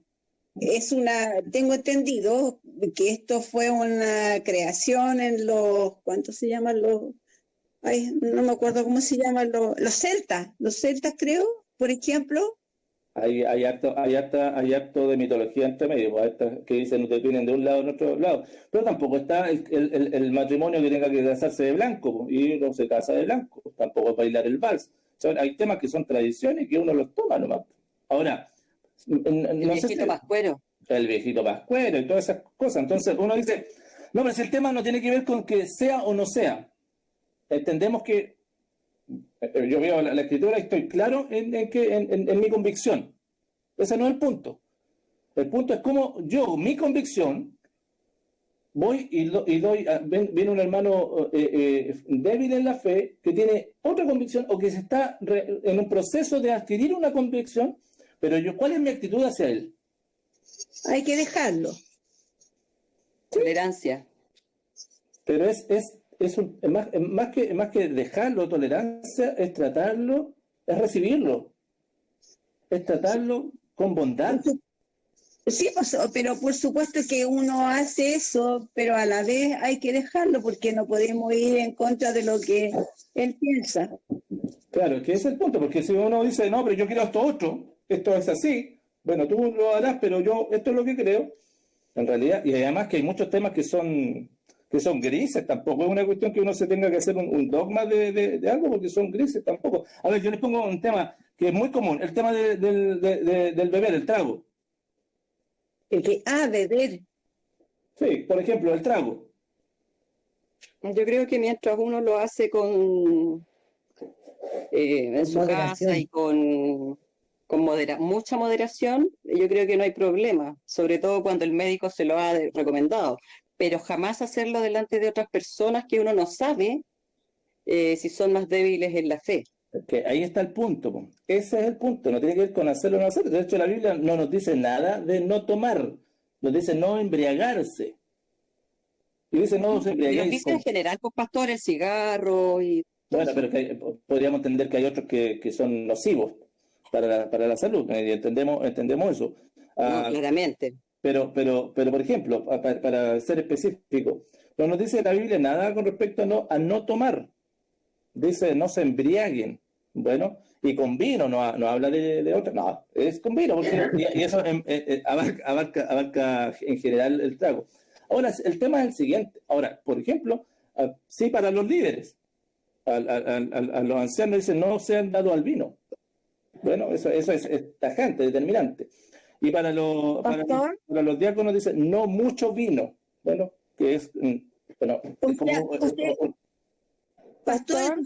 tengo entendido que esto fue una creación en ¿cuántos se llaman no me acuerdo cómo se llaman los celtas creo, por ejemplo. Hay harto de mitología entre medio, pues, que dicen que vienen de un lado en otro lado, pero tampoco está el matrimonio que tenga que casarse de blanco, pues, y no se casa de blanco, tampoco es bailar el vals. O sea, hay temas que son tradiciones que uno los toma nomás. Ahora, El viejito pascuero. El viejito pascuero y todas esas cosas. Entonces uno dice, no, pero si el tema no tiene que ver con que sea o no sea. Entendemos que yo veo la escritura y estoy claro en mi convicción. Ese no es el punto. El punto es cómo yo, mi convicción, voy y doy, viene un hermano débil en la fe que tiene otra convicción o que se está en un proceso de adquirir una convicción, pero ¿cuál es mi actitud hacia él? Hay que dejarlo. Tolerancia. Pero más que dejarlo, tolerancia, es tratarlo, es recibirlo, es tratarlo con bondad. Sí, pero por supuesto que uno hace eso, pero a la vez hay que dejarlo porque no podemos ir en contra de lo que él piensa. Claro, que ese es el punto, porque si uno dice, no, pero yo quiero esto otro, esto es así, bueno, tú lo harás, pero yo, esto es lo que creo, en realidad, y además que hay muchos temas que son grises, tampoco es una cuestión que uno se tenga que hacer un dogma de algo, porque son grises tampoco. A ver, yo les pongo un tema que es muy común, el tema del beber, el trago. Beber. Sí, por ejemplo, el trago. Yo creo que mientras uno lo hace en su casa y con mucha moderación, yo creo que no hay problema, sobre todo cuando el médico se lo ha recomendado, pero jamás hacerlo delante de otras personas que uno no sabe si son más débiles en la fe. Que ahí está el punto, po. Ese es el punto, no tiene que ver con hacerlo o no hacerlo. De hecho, la Biblia no nos dice nada de no tomar, nos dice no embriagarse. Y dice no os embriaguéis. Pero dice en general, pues pastor, el cigarro y Bueno, pero podríamos entender que hay otros que son nocivos para la salud, y entendemos eso. No, claramente. Pero, por ejemplo, para ser específico, no nos dice la Biblia nada con respecto a no tomar. Dice, no se embriaguen. Bueno, y con vino, no habla de otra, no, es con vino, porque, y eso abarca en general el trago. Ahora, el tema es el siguiente. Ahora, por ejemplo, sí, para los líderes, a los ancianos dicen, no sean dados al vino. Bueno, eso es tajante, determinante. Y para los diáconos dice, no mucho vino. Bueno, que es... Bueno, es como, Pastor,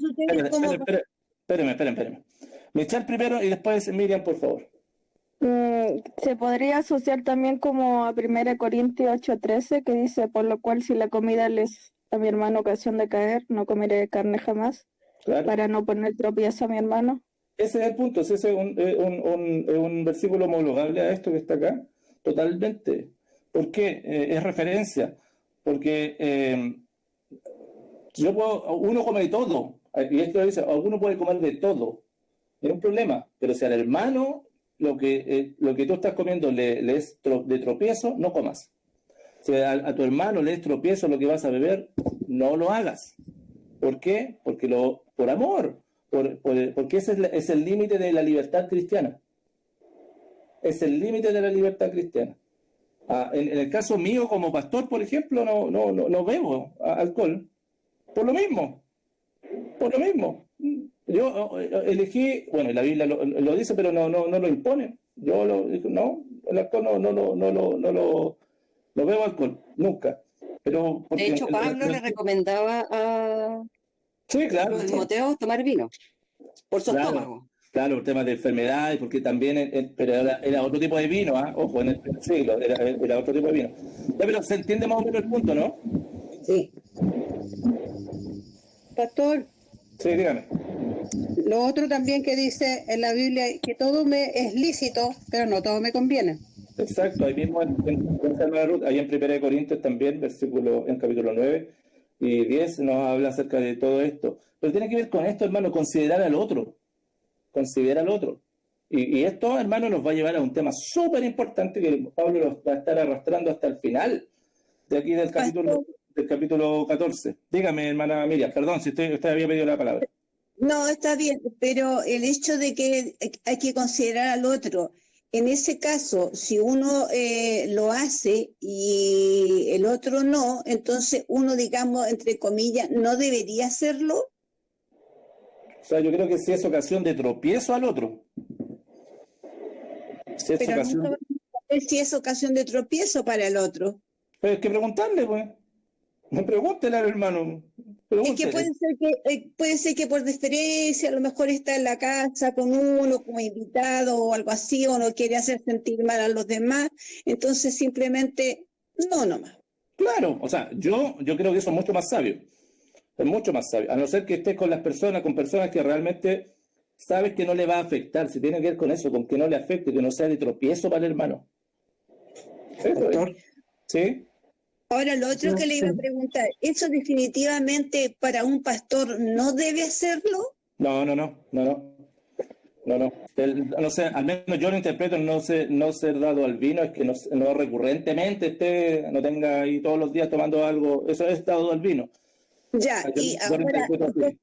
espérame. Michelle primero y después Miriam, por favor. Se podría asociar también como a 1 Corintios 8:13, que dice, por lo cual si la comida les a mi hermano ocasión de caer, no comeré carne jamás, Claro. para no poner tropiezo a mi hermano. Ese es el punto, ese es un versículo homologable a esto que está acá, totalmente. ¿Por qué? Es referencia, porque uno come de todo, y esto dice, uno puede comer de todo, es un problema, pero si al hermano lo que tú estás comiendo le es de tropiezo, no comas. Si a tu hermano le es tropiezo lo que vas a beber, no lo hagas. ¿Por qué? Porque por amor. Porque ese es el límite de la libertad cristiana. Es el límite de la libertad cristiana. En el caso mío como pastor, por ejemplo, no bebo alcohol. Por lo mismo. Yo elegí, bueno, la Biblia lo dice, pero no lo impone. El alcohol no bebo alcohol, nunca. Pero De hecho, Pablo le recomendaba a sí, claro, Timoteo tomar vino por su estómago. Claro, el tema de enfermedades, porque también, pero era otro tipo de vino, ojo, en el siglo, era otro tipo de vino. Ya, pero se entiende más o menos el punto, ¿no? Sí. Pastor, Sí, dígame. lo otro también que dice en la Biblia, que todo me es lícito, pero no todo me conviene. Exacto, ahí mismo en Ruth, ahí en 1 Corintios también, en capítulo 9 y 10 nos habla acerca de todo esto. Pero tiene que ver con esto, hermano, considerar al otro. Y esto, hermano, nos va a llevar a un tema súper importante que Pablo lo va a estar arrastrando hasta el final de aquí del capítulo 14. Dígame, hermana Miriam, perdón si usted había pedido la palabra. No, está bien, pero el hecho de que hay que considerar al otro, en ese caso, si uno lo hace y el otro no, entonces uno, digamos, entre comillas, no debería hacerlo. O sea, yo creo que si es ocasión de tropiezo al otro. Si es Pero ocasión... no sabemos si es ocasión de tropiezo para el otro. Pero es que preguntarle, pues. Pregúntele al hermano. Es que puede ser que por diferencia a lo mejor está en la casa con uno como invitado o algo así, o no quiere hacer sentir mal a los demás, entonces simplemente no nomás. Claro, o sea, yo creo que eso es mucho más sabio. Es mucho más sabio. A no ser que estés con personas que realmente sabes que no le va a afectar. Si tiene que ver con eso, con que no le afecte, que no sea de tropiezo para el hermano. Doctor. ¿Sí? Ahora, lo otro que le iba a preguntar, ¿eso definitivamente para un pastor no debe hacerlo? No. No sé, al menos yo lo interpreto no ser dado al vino, es que no recurrentemente no tenga ahí todos los días tomando algo, eso es dado al vino. Ya, Yo lo interpreto así.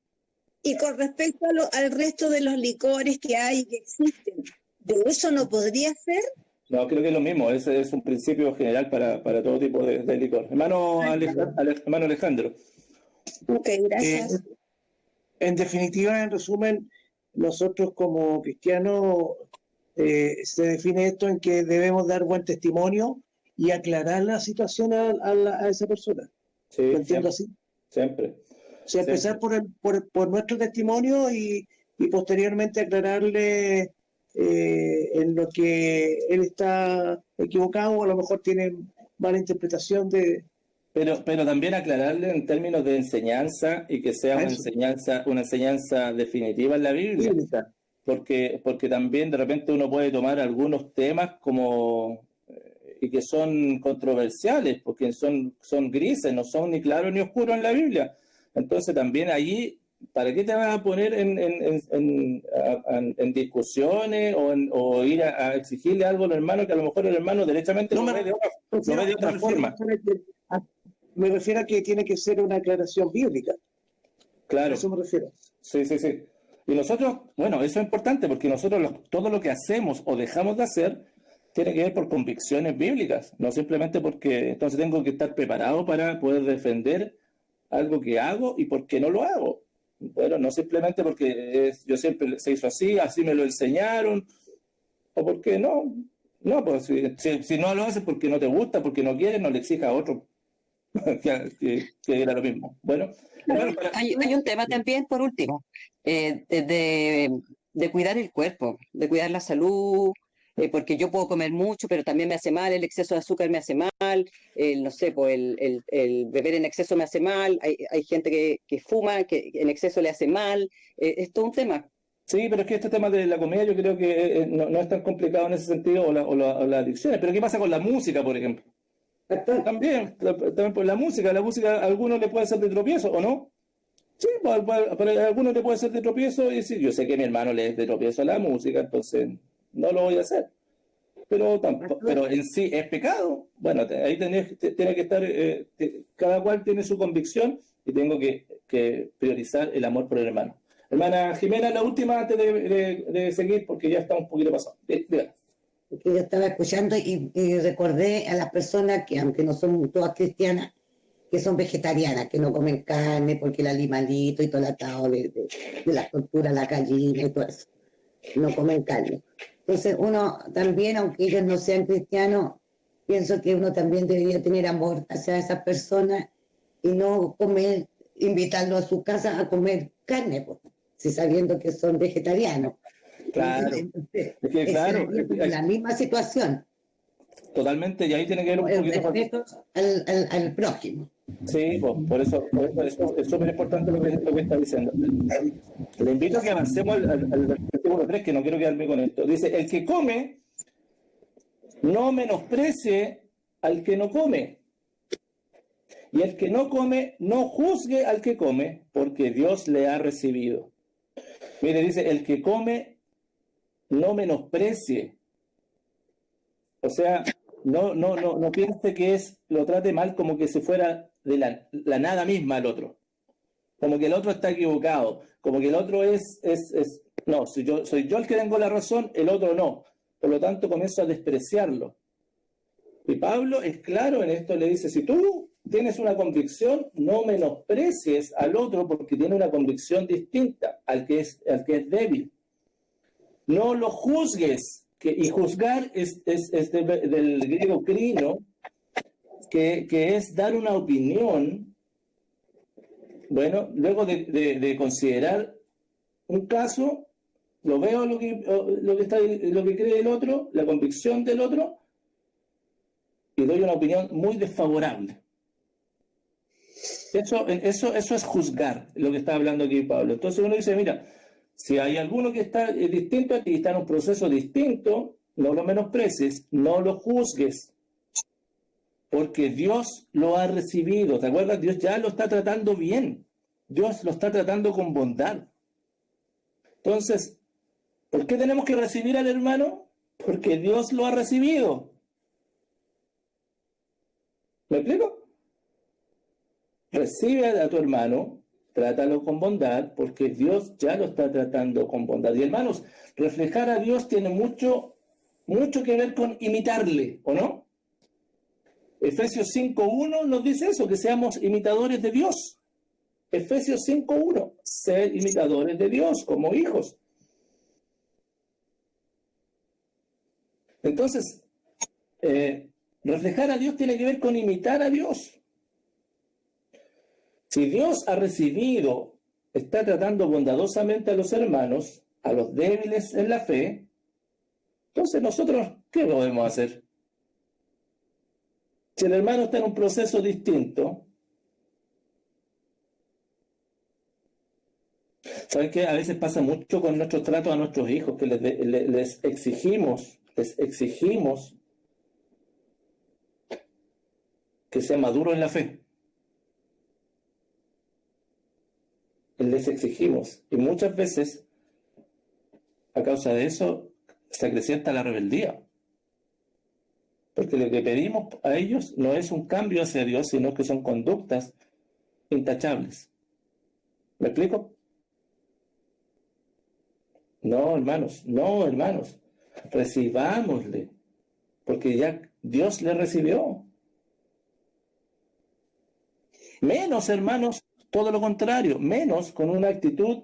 y con respecto al resto de los licores que hay, que existen, ¿de eso no podría ser? No, creo que es lo mismo, ese es un principio general para todo tipo de licor. Hermano Alejandro. Ok, gracias. En definitiva, en resumen, nosotros como cristianos se define esto en que debemos dar buen testimonio y aclarar la situación a esa persona. Sí, ¿Lo entiendo así? Siempre. O sea, empezar por nuestro testimonio y posteriormente aclararle en lo que él está equivocado o a lo mejor tiene mala interpretación de... Pero también aclararle en términos de enseñanza y que sea una enseñanza definitiva en la Biblia. Sí. Porque también de repente uno puede tomar algunos temas y que son controversiales, porque son grises, no son ni claros ni oscuros en la Biblia. Entonces también allí ¿para qué te vas a poner en discusiones o ir a exigirle algo al hermano que a lo mejor el hermano derechamente lo ve de otra forma? Me refiero a que tiene que ser una aclaración bíblica. Claro. A eso me refiero. Sí. Y nosotros, bueno, eso es importante porque nosotros todo lo que hacemos o dejamos de hacer tiene que ver por convicciones bíblicas, no simplemente porque entonces tengo que estar preparado para poder defender algo que hago y por qué no lo hago. Bueno, no simplemente porque yo siempre se hizo así me lo enseñaron, o porque no. No, pues si no lo haces porque no te gusta, porque no quieres, no le exijas a otro que era lo mismo. Bueno, Hay un tema también, por último, de cuidar el cuerpo, de cuidar la salud, porque yo puedo comer mucho, pero también me hace mal, el exceso de azúcar me hace mal, no sé, pues el beber en exceso me hace mal, hay gente que fuma, que en exceso le hace mal, es todo un tema. Sí, pero es que este tema de la comida yo creo que no es tan complicado en ese sentido, o las adicciones. Pero ¿qué pasa con la música, por ejemplo? También pues la música a algunos le puede ser de tropiezo, ¿o no? Sí, para algunos le puede ser de tropiezo y sí, yo sé que a mi hermano le es de tropiezo a la música, entonces no lo voy a hacer. Pero en sí es pecado. Bueno, ahí tiene que estar, cada cual tiene su convicción y tengo que priorizar el amor por el hermano. Hermana Jimena, la última antes de seguir, porque ya está un poquito pasado. Dígame. Porque yo estaba escuchando y recordé a las personas que, aunque no son todas cristianas, que son vegetarianas, que no comen carne porque el animalito y todo el atado de la cultura, la gallina y todo eso, no comen carne. Entonces uno también, aunque ellos no sean cristianos, pienso que uno también debería tener amor hacia esas personas y no comer, invitarlos a su casa a comer carne, pues, si sabiendo que son vegetarianos. Claro. Entonces, Es que, claro, es la misma situación. Totalmente, y ahí tiene que ver un El poquito respeto al prójimo. Sí, por eso es súper importante lo que está diciendo. Le invito a que avancemos al versículo 3, que no quiero quedarme con esto. Dice, el que come, no menosprecie al que no come. Y el que no come, no juzgue al que come, porque Dios le ha recibido. Mire, dice, el que come, no menosprecie. O sea, no piense que lo trate mal como que si fuera de la nada misma al otro. Como que el otro está equivocado. Como que el otro no, soy yo el que tengo la razón, el otro no. Por lo tanto, comienzo a despreciarlo. Y Pablo es claro en esto, le dice, si tú tienes una convicción, no menosprecies al otro porque tiene una convicción distinta al que es débil. No lo juzgues. Y juzgar es del griego crino, que es dar una opinión, bueno, luego de considerar un caso, lo veo lo que cree el otro, la convicción del otro, y doy una opinión muy desfavorable. Eso es juzgar, lo que está hablando aquí Pablo. Entonces uno dice, mira, si hay alguno que está distinto a ti, está en un proceso distinto, no lo menosprecies, no lo juzgues, porque Dios lo ha recibido. ¿Te acuerdas? Dios ya lo está tratando bien. Dios lo está tratando con bondad. Entonces, ¿por qué tenemos que recibir al hermano? Porque Dios lo ha recibido. ¿Me explico? Recibe a tu hermano, trátalo con bondad, porque Dios ya lo está tratando con bondad. Y hermanos, reflejar a Dios tiene mucho que ver con imitarle, ¿o no? Efesios 5.1 nos dice eso, que seamos imitadores de Dios. Efesios 5.1, ser imitadores de Dios como hijos. Entonces, reflejar a Dios tiene que ver con imitar a Dios. Si Dios ha recibido, está tratando bondadosamente a los hermanos, a los débiles en la fe, entonces nosotros, ¿qué podemos hacer? Si el hermano está en un proceso distinto, ¿saben qué? A veces pasa mucho con nuestros tratos a nuestros hijos, que les exigimos que sean maduros en la fe. les exigimos. Y muchas veces, a causa de eso, se acrecienta la rebeldía. Porque lo que pedimos a ellos no es un cambio hacia Dios, sino que son conductas intachables. ¿Me explico? No, hermanos, recibámosle, porque ya Dios le recibió. Menos, hermanos, todo lo contrario, menos con una actitud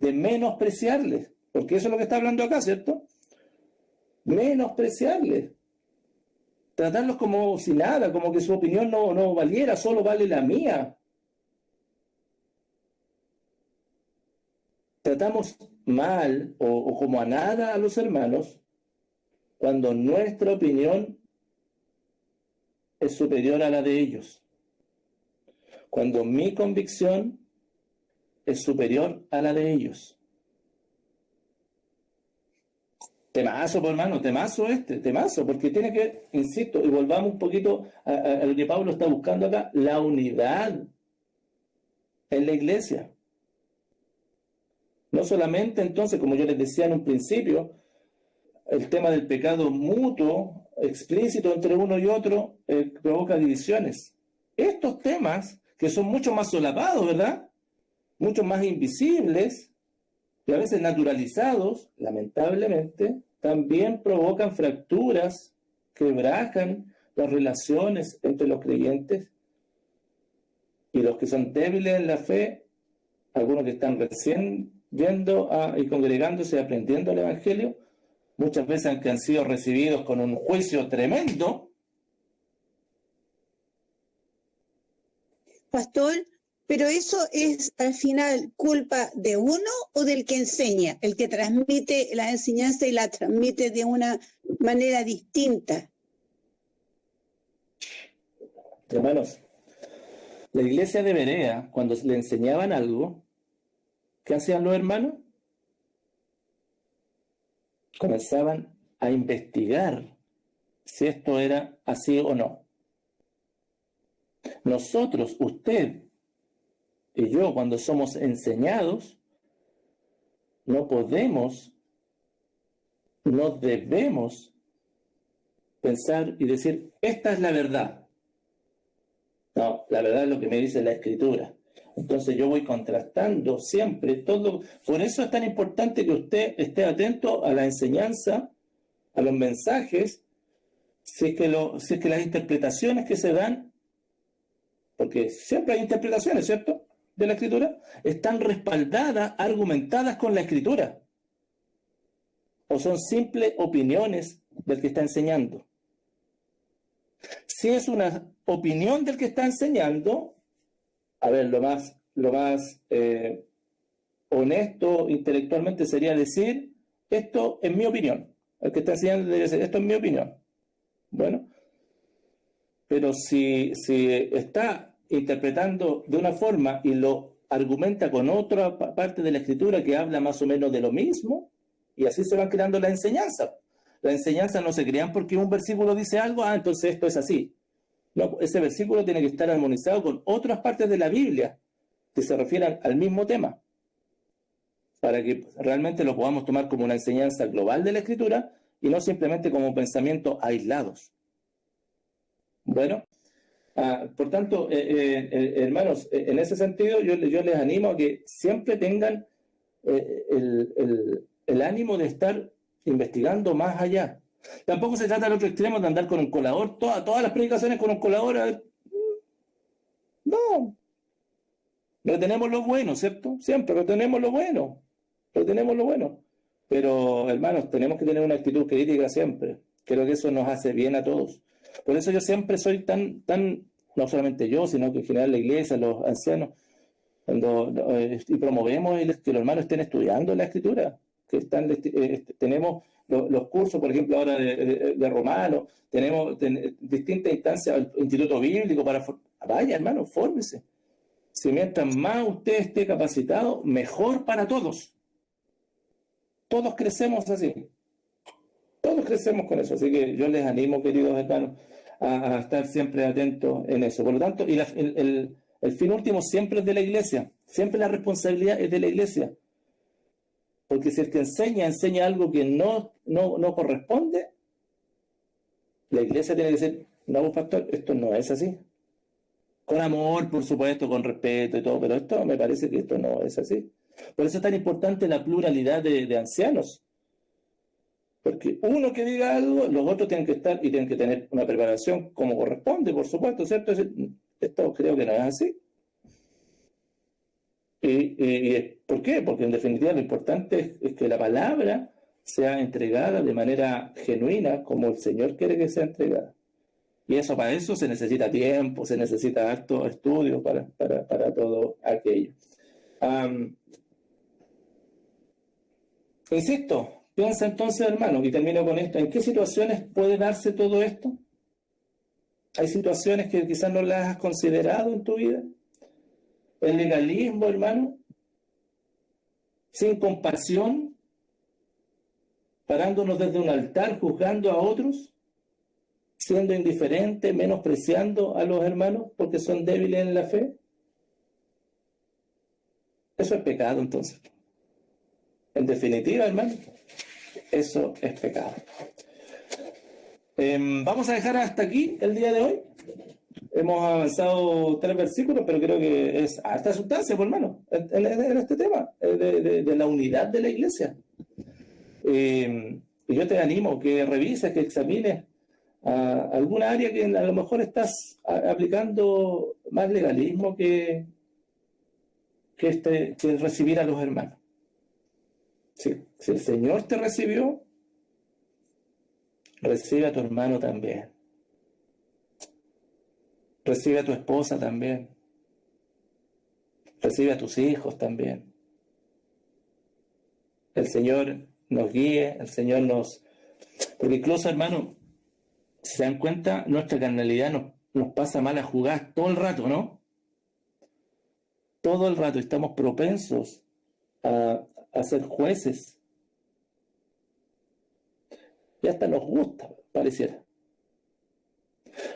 de menospreciarles, porque eso es lo que está hablando acá, ¿cierto? Menospreciarles. Tratarlos como si nada, como que su opinión no valiera, solo vale la mía. Tratamos mal o como a nada a los hermanos cuando nuestra opinión es superior a la de ellos. Cuando mi convicción es superior a la de ellos. Temazo, pues, hermano, temazo, porque tiene que, insisto, y volvamos un poquito a lo que Pablo está buscando acá, la unidad en la iglesia. No solamente entonces, como yo les decía en un principio, el tema del pecado mutuo, explícito entre uno y otro, provoca divisiones. Estos temas, que son mucho más solapados, ¿verdad? Mucho más invisibles, y a veces naturalizados, lamentablemente, también provocan fracturas, quebrajan las relaciones entre los creyentes y los que son débiles en la fe, algunos que están recién viendo y congregándose y aprendiendo el Evangelio, muchas veces han sido recibidos con un juicio tremendo. Pastor, pero eso es al final culpa de uno o del que enseña, el que transmite la enseñanza y la transmite de una manera distinta. Hermanos, la iglesia de Berea, cuando le enseñaban algo, ¿qué hacían los hermanos? Comenzaban a investigar si esto era así o no. Nosotros, usted y yo, cuando somos enseñados, no debemos pensar y decir, esta es la verdad. No, la verdad es lo que me dice la Escritura. Entonces yo voy contrastando siempre todo. Por eso es tan importante que usted esté atento a la enseñanza, a los mensajes, si es que las interpretaciones que se dan, porque siempre hay interpretaciones, ¿cierto?, de la Escritura, están respaldadas, argumentadas con la Escritura, o son simples opiniones del que está enseñando. Si es una opinión del que está enseñando, a ver, lo más honesto intelectualmente sería decir, esto es mi opinión. El que está enseñando debe decir, esto es mi opinión. Bueno, pero si está interpretando de una forma y lo argumenta con otra parte de la Escritura que habla más o menos de lo mismo, y así se van creando las enseñanzas. Las enseñanzas no se crean porque un versículo dice algo, entonces esto es así. No, ese versículo tiene que estar armonizado con otras partes de la Biblia que se refieran al mismo tema, para que realmente lo podamos tomar como una enseñanza global de la Escritura y no simplemente como pensamientos aislados. Bueno, por tanto, hermanos, en ese sentido yo les animo a que siempre tengan el ánimo de estar investigando más allá. Tampoco se trata del otro extremo de andar con un colador, todas las predicaciones con un colador. No. Retenemos lo bueno, ¿cierto? Siempre retenemos lo bueno. Pero, hermanos, tenemos que tener una actitud crítica siempre. Creo que eso nos hace bien a todos. Por eso yo siempre soy tan, no solamente yo, sino que en general la iglesia, los ancianos, y promovemos que los hermanos estén estudiando la Escritura, que tenemos los cursos, por ejemplo, ahora de Romano, tenemos distintas instancias, el Instituto Bíblico, vaya, hermano, fórmese. Si mientras más usted esté capacitado, mejor para todos. Todos crecemos así. Todos crecemos con eso. Así que yo les animo, queridos hermanos, a estar siempre atentos en eso. Por lo tanto, y el fin último siempre es de la iglesia. Siempre la responsabilidad es de la iglesia. Porque si el que enseña algo que no corresponde, la iglesia tiene que decir, no, pastor, esto no es así. Con amor, por supuesto, con respeto y todo, pero esto me parece que esto no es así. Por eso es tan importante la pluralidad de ancianos. Porque uno que diga algo, los otros tienen que estar y tienen que tener una preparación como corresponde, por supuesto, ¿cierto? Esto creo que no es así. ¿Por qué? Porque en definitiva lo importante es que la palabra sea entregada de manera genuina, como el Señor quiere que sea entregada. Y para eso se necesita tiempo, se necesita harto estudio para todo aquello. Insisto, piensa entonces, hermano, y termino con esto, ¿en qué situaciones puede darse todo esto? ¿Hay situaciones que quizás no las has considerado en tu vida? El legalismo, hermano, sin compasión, parándonos desde un altar, juzgando a otros, siendo indiferente, menospreciando a los hermanos porque son débiles en la fe. Eso es pecado, entonces. En definitiva, hermano, eso es pecado. Vamos a dejar hasta aquí el día de hoy. Hemos avanzado 3 versículos, pero creo que es harta sustancia, por hermano, en este tema de la unidad de la iglesia. Y yo te animo que revises, que examines alguna área que a lo mejor estás aplicando más legalismo que recibir a los hermanos. Si el Señor te recibió, recibe a tu hermano también. Recibe a tu esposa también. Recibe a tus hijos también. El Señor nos guíe, el Señor nos... Porque incluso, hermano, si se dan cuenta, nuestra carnalidad nos pasa mal a jugar todo el rato, ¿no? Todo el rato estamos propensos a ser jueces. Y hasta nos gusta, pareciera.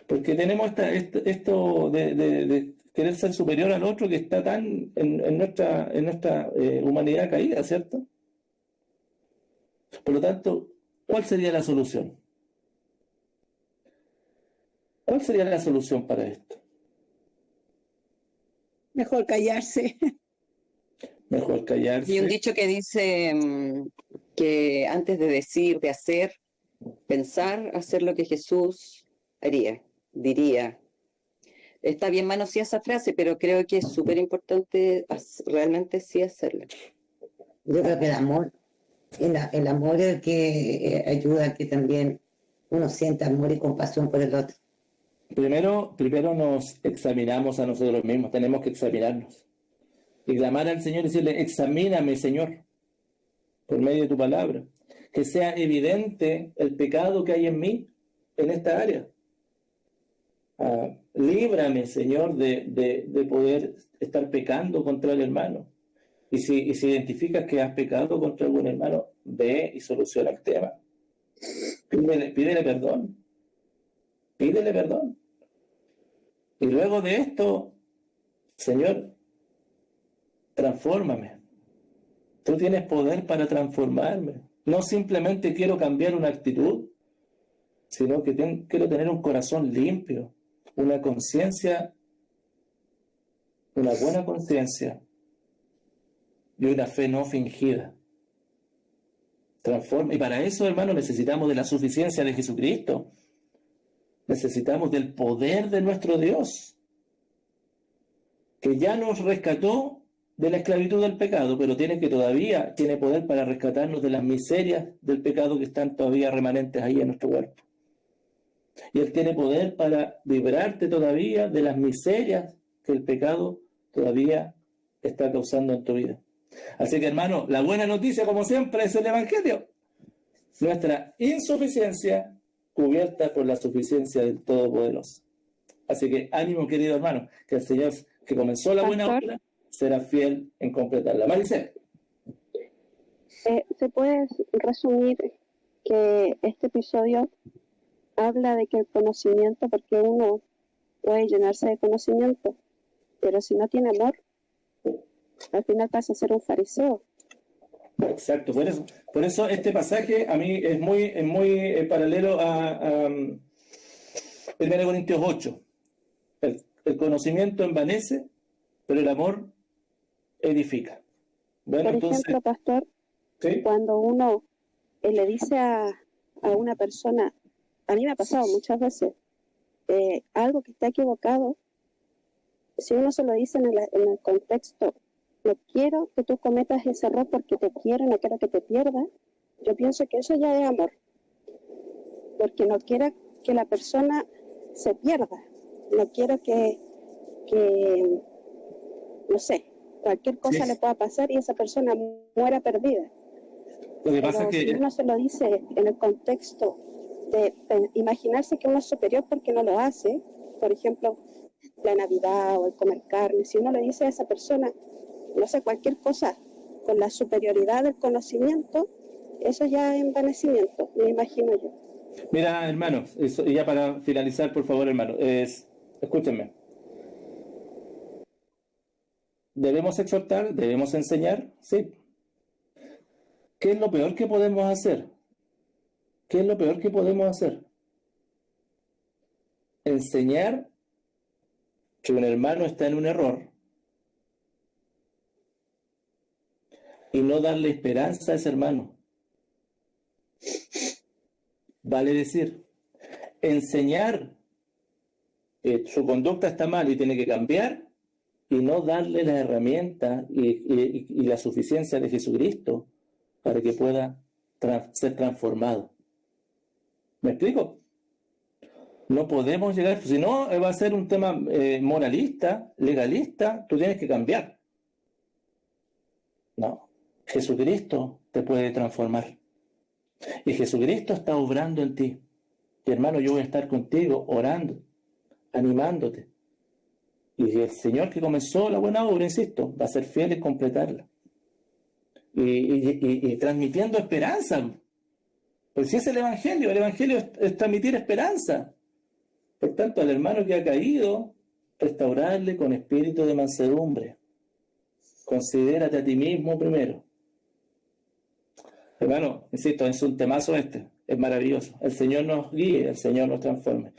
Porque tenemos esto de querer ser superior al otro que está tan en nuestra humanidad caída, ¿cierto? Por lo tanto, ¿cuál sería la solución? ¿Cuál sería la solución para esto? Mejor callarse. Mejor callarse. Y un dicho que dice que antes de decir, de hacer, pensar, hacer lo que Jesús diría. Está bien manosear esa frase, pero creo que es súper importante realmente sí hacerla. Yo creo que el amor es el que ayuda a que también uno sienta amor y compasión por el otro. Primero nos examinamos a nosotros mismos, tenemos que examinarnos. Y clamar al Señor y decirle, examíname, Señor, por medio de tu palabra. Que sea evidente el pecado que hay en mí, en esta área. Líbrame, Señor, de poder estar pecando contra el hermano. Y si identificas que has pecado contra algún hermano, ve y soluciona el tema. Pídele perdón. Pídele perdón. Y luego de esto, Señor, transfórmame. Tú tienes poder para transformarme. No simplemente quiero cambiar una actitud, sino que quiero tener un corazón limpio, una conciencia, una buena conciencia y una fe no fingida. Transforma. Y para eso, hermano, necesitamos de la suficiencia de Jesucristo. Necesitamos del poder de nuestro Dios, que ya nos rescató de la esclavitud del pecado, pero tiene poder para rescatarnos de las miserias del pecado que están todavía remanentes ahí en nuestro cuerpo. Y Él tiene poder para librarte todavía de las miserias que el pecado todavía está causando en tu vida. Así que, hermano, la buena noticia, como siempre, es el Evangelio. Nuestra insuficiencia cubierta por la suficiencia del Todopoderoso. Así que ánimo, querido hermano, que el Señor que comenzó la buena obra será fiel en completarla. Maricel. ¿Se puede resumir que este episodio habla de que el conocimiento, porque uno puede llenarse de conocimiento, pero si no tiene amor, al final pasa a ser un fariseo. Exacto, por eso este pasaje a mí es muy paralelo a 1 Corintios 8. El conocimiento envanece, pero el amor edifica. Bueno, Por entonces, ejemplo, pastor, ¿sí? cuando uno le dice a una persona, a mí me ha pasado muchas veces, algo que está equivocado, si uno se lo dice en el contexto, no quiero que tú cometas ese error porque te quiero, no quiero que te pierdas, yo pienso que eso ya es amor, porque no quiero que la persona se pierda, no quiero que no sé, cualquier cosa Sí. le pueda pasar y esa persona muera perdida. Lo que pasa Pero es si que uno se lo dice en el contexto de imaginarse que uno es superior porque no lo hace, por ejemplo, la Navidad o el comer carne, si uno le dice a esa persona, no sé, cualquier cosa con la superioridad del conocimiento, eso ya es envanecimiento, me imagino yo. mira, hermano, y ya para finalizar, por favor, hermano, escúchenme. ¿Debemos exhortar? ¿Debemos enseñar? Sí. ¿Qué es lo peor que podemos hacer? ¿Qué es lo peor que podemos hacer? Enseñar que un hermano está en un error y no darle esperanza a ese hermano. Vale decir, enseñar que su conducta está mal y tiene que cambiar y no darle la herramienta y la suficiencia de Jesucristo para que pueda ser transformado. ¿Me explico? No podemos llegar, si no va a ser un tema moralista, legalista, tú tienes que cambiar. No, Jesucristo te puede transformar. Y Jesucristo está obrando en ti. Y hermano, yo voy a estar contigo, orando, animándote. Y el Señor que comenzó la buena obra, insisto, va a ser fiel en completarla. Y transmitiendo esperanza. Pues si es el Evangelio es transmitir esperanza. Por tanto, al hermano que ha caído, restaurarle con espíritu de mansedumbre. Considérate a ti mismo primero. Hermano, insisto, es un temazo este, es maravilloso. El Señor nos guíe, el Señor nos transforme.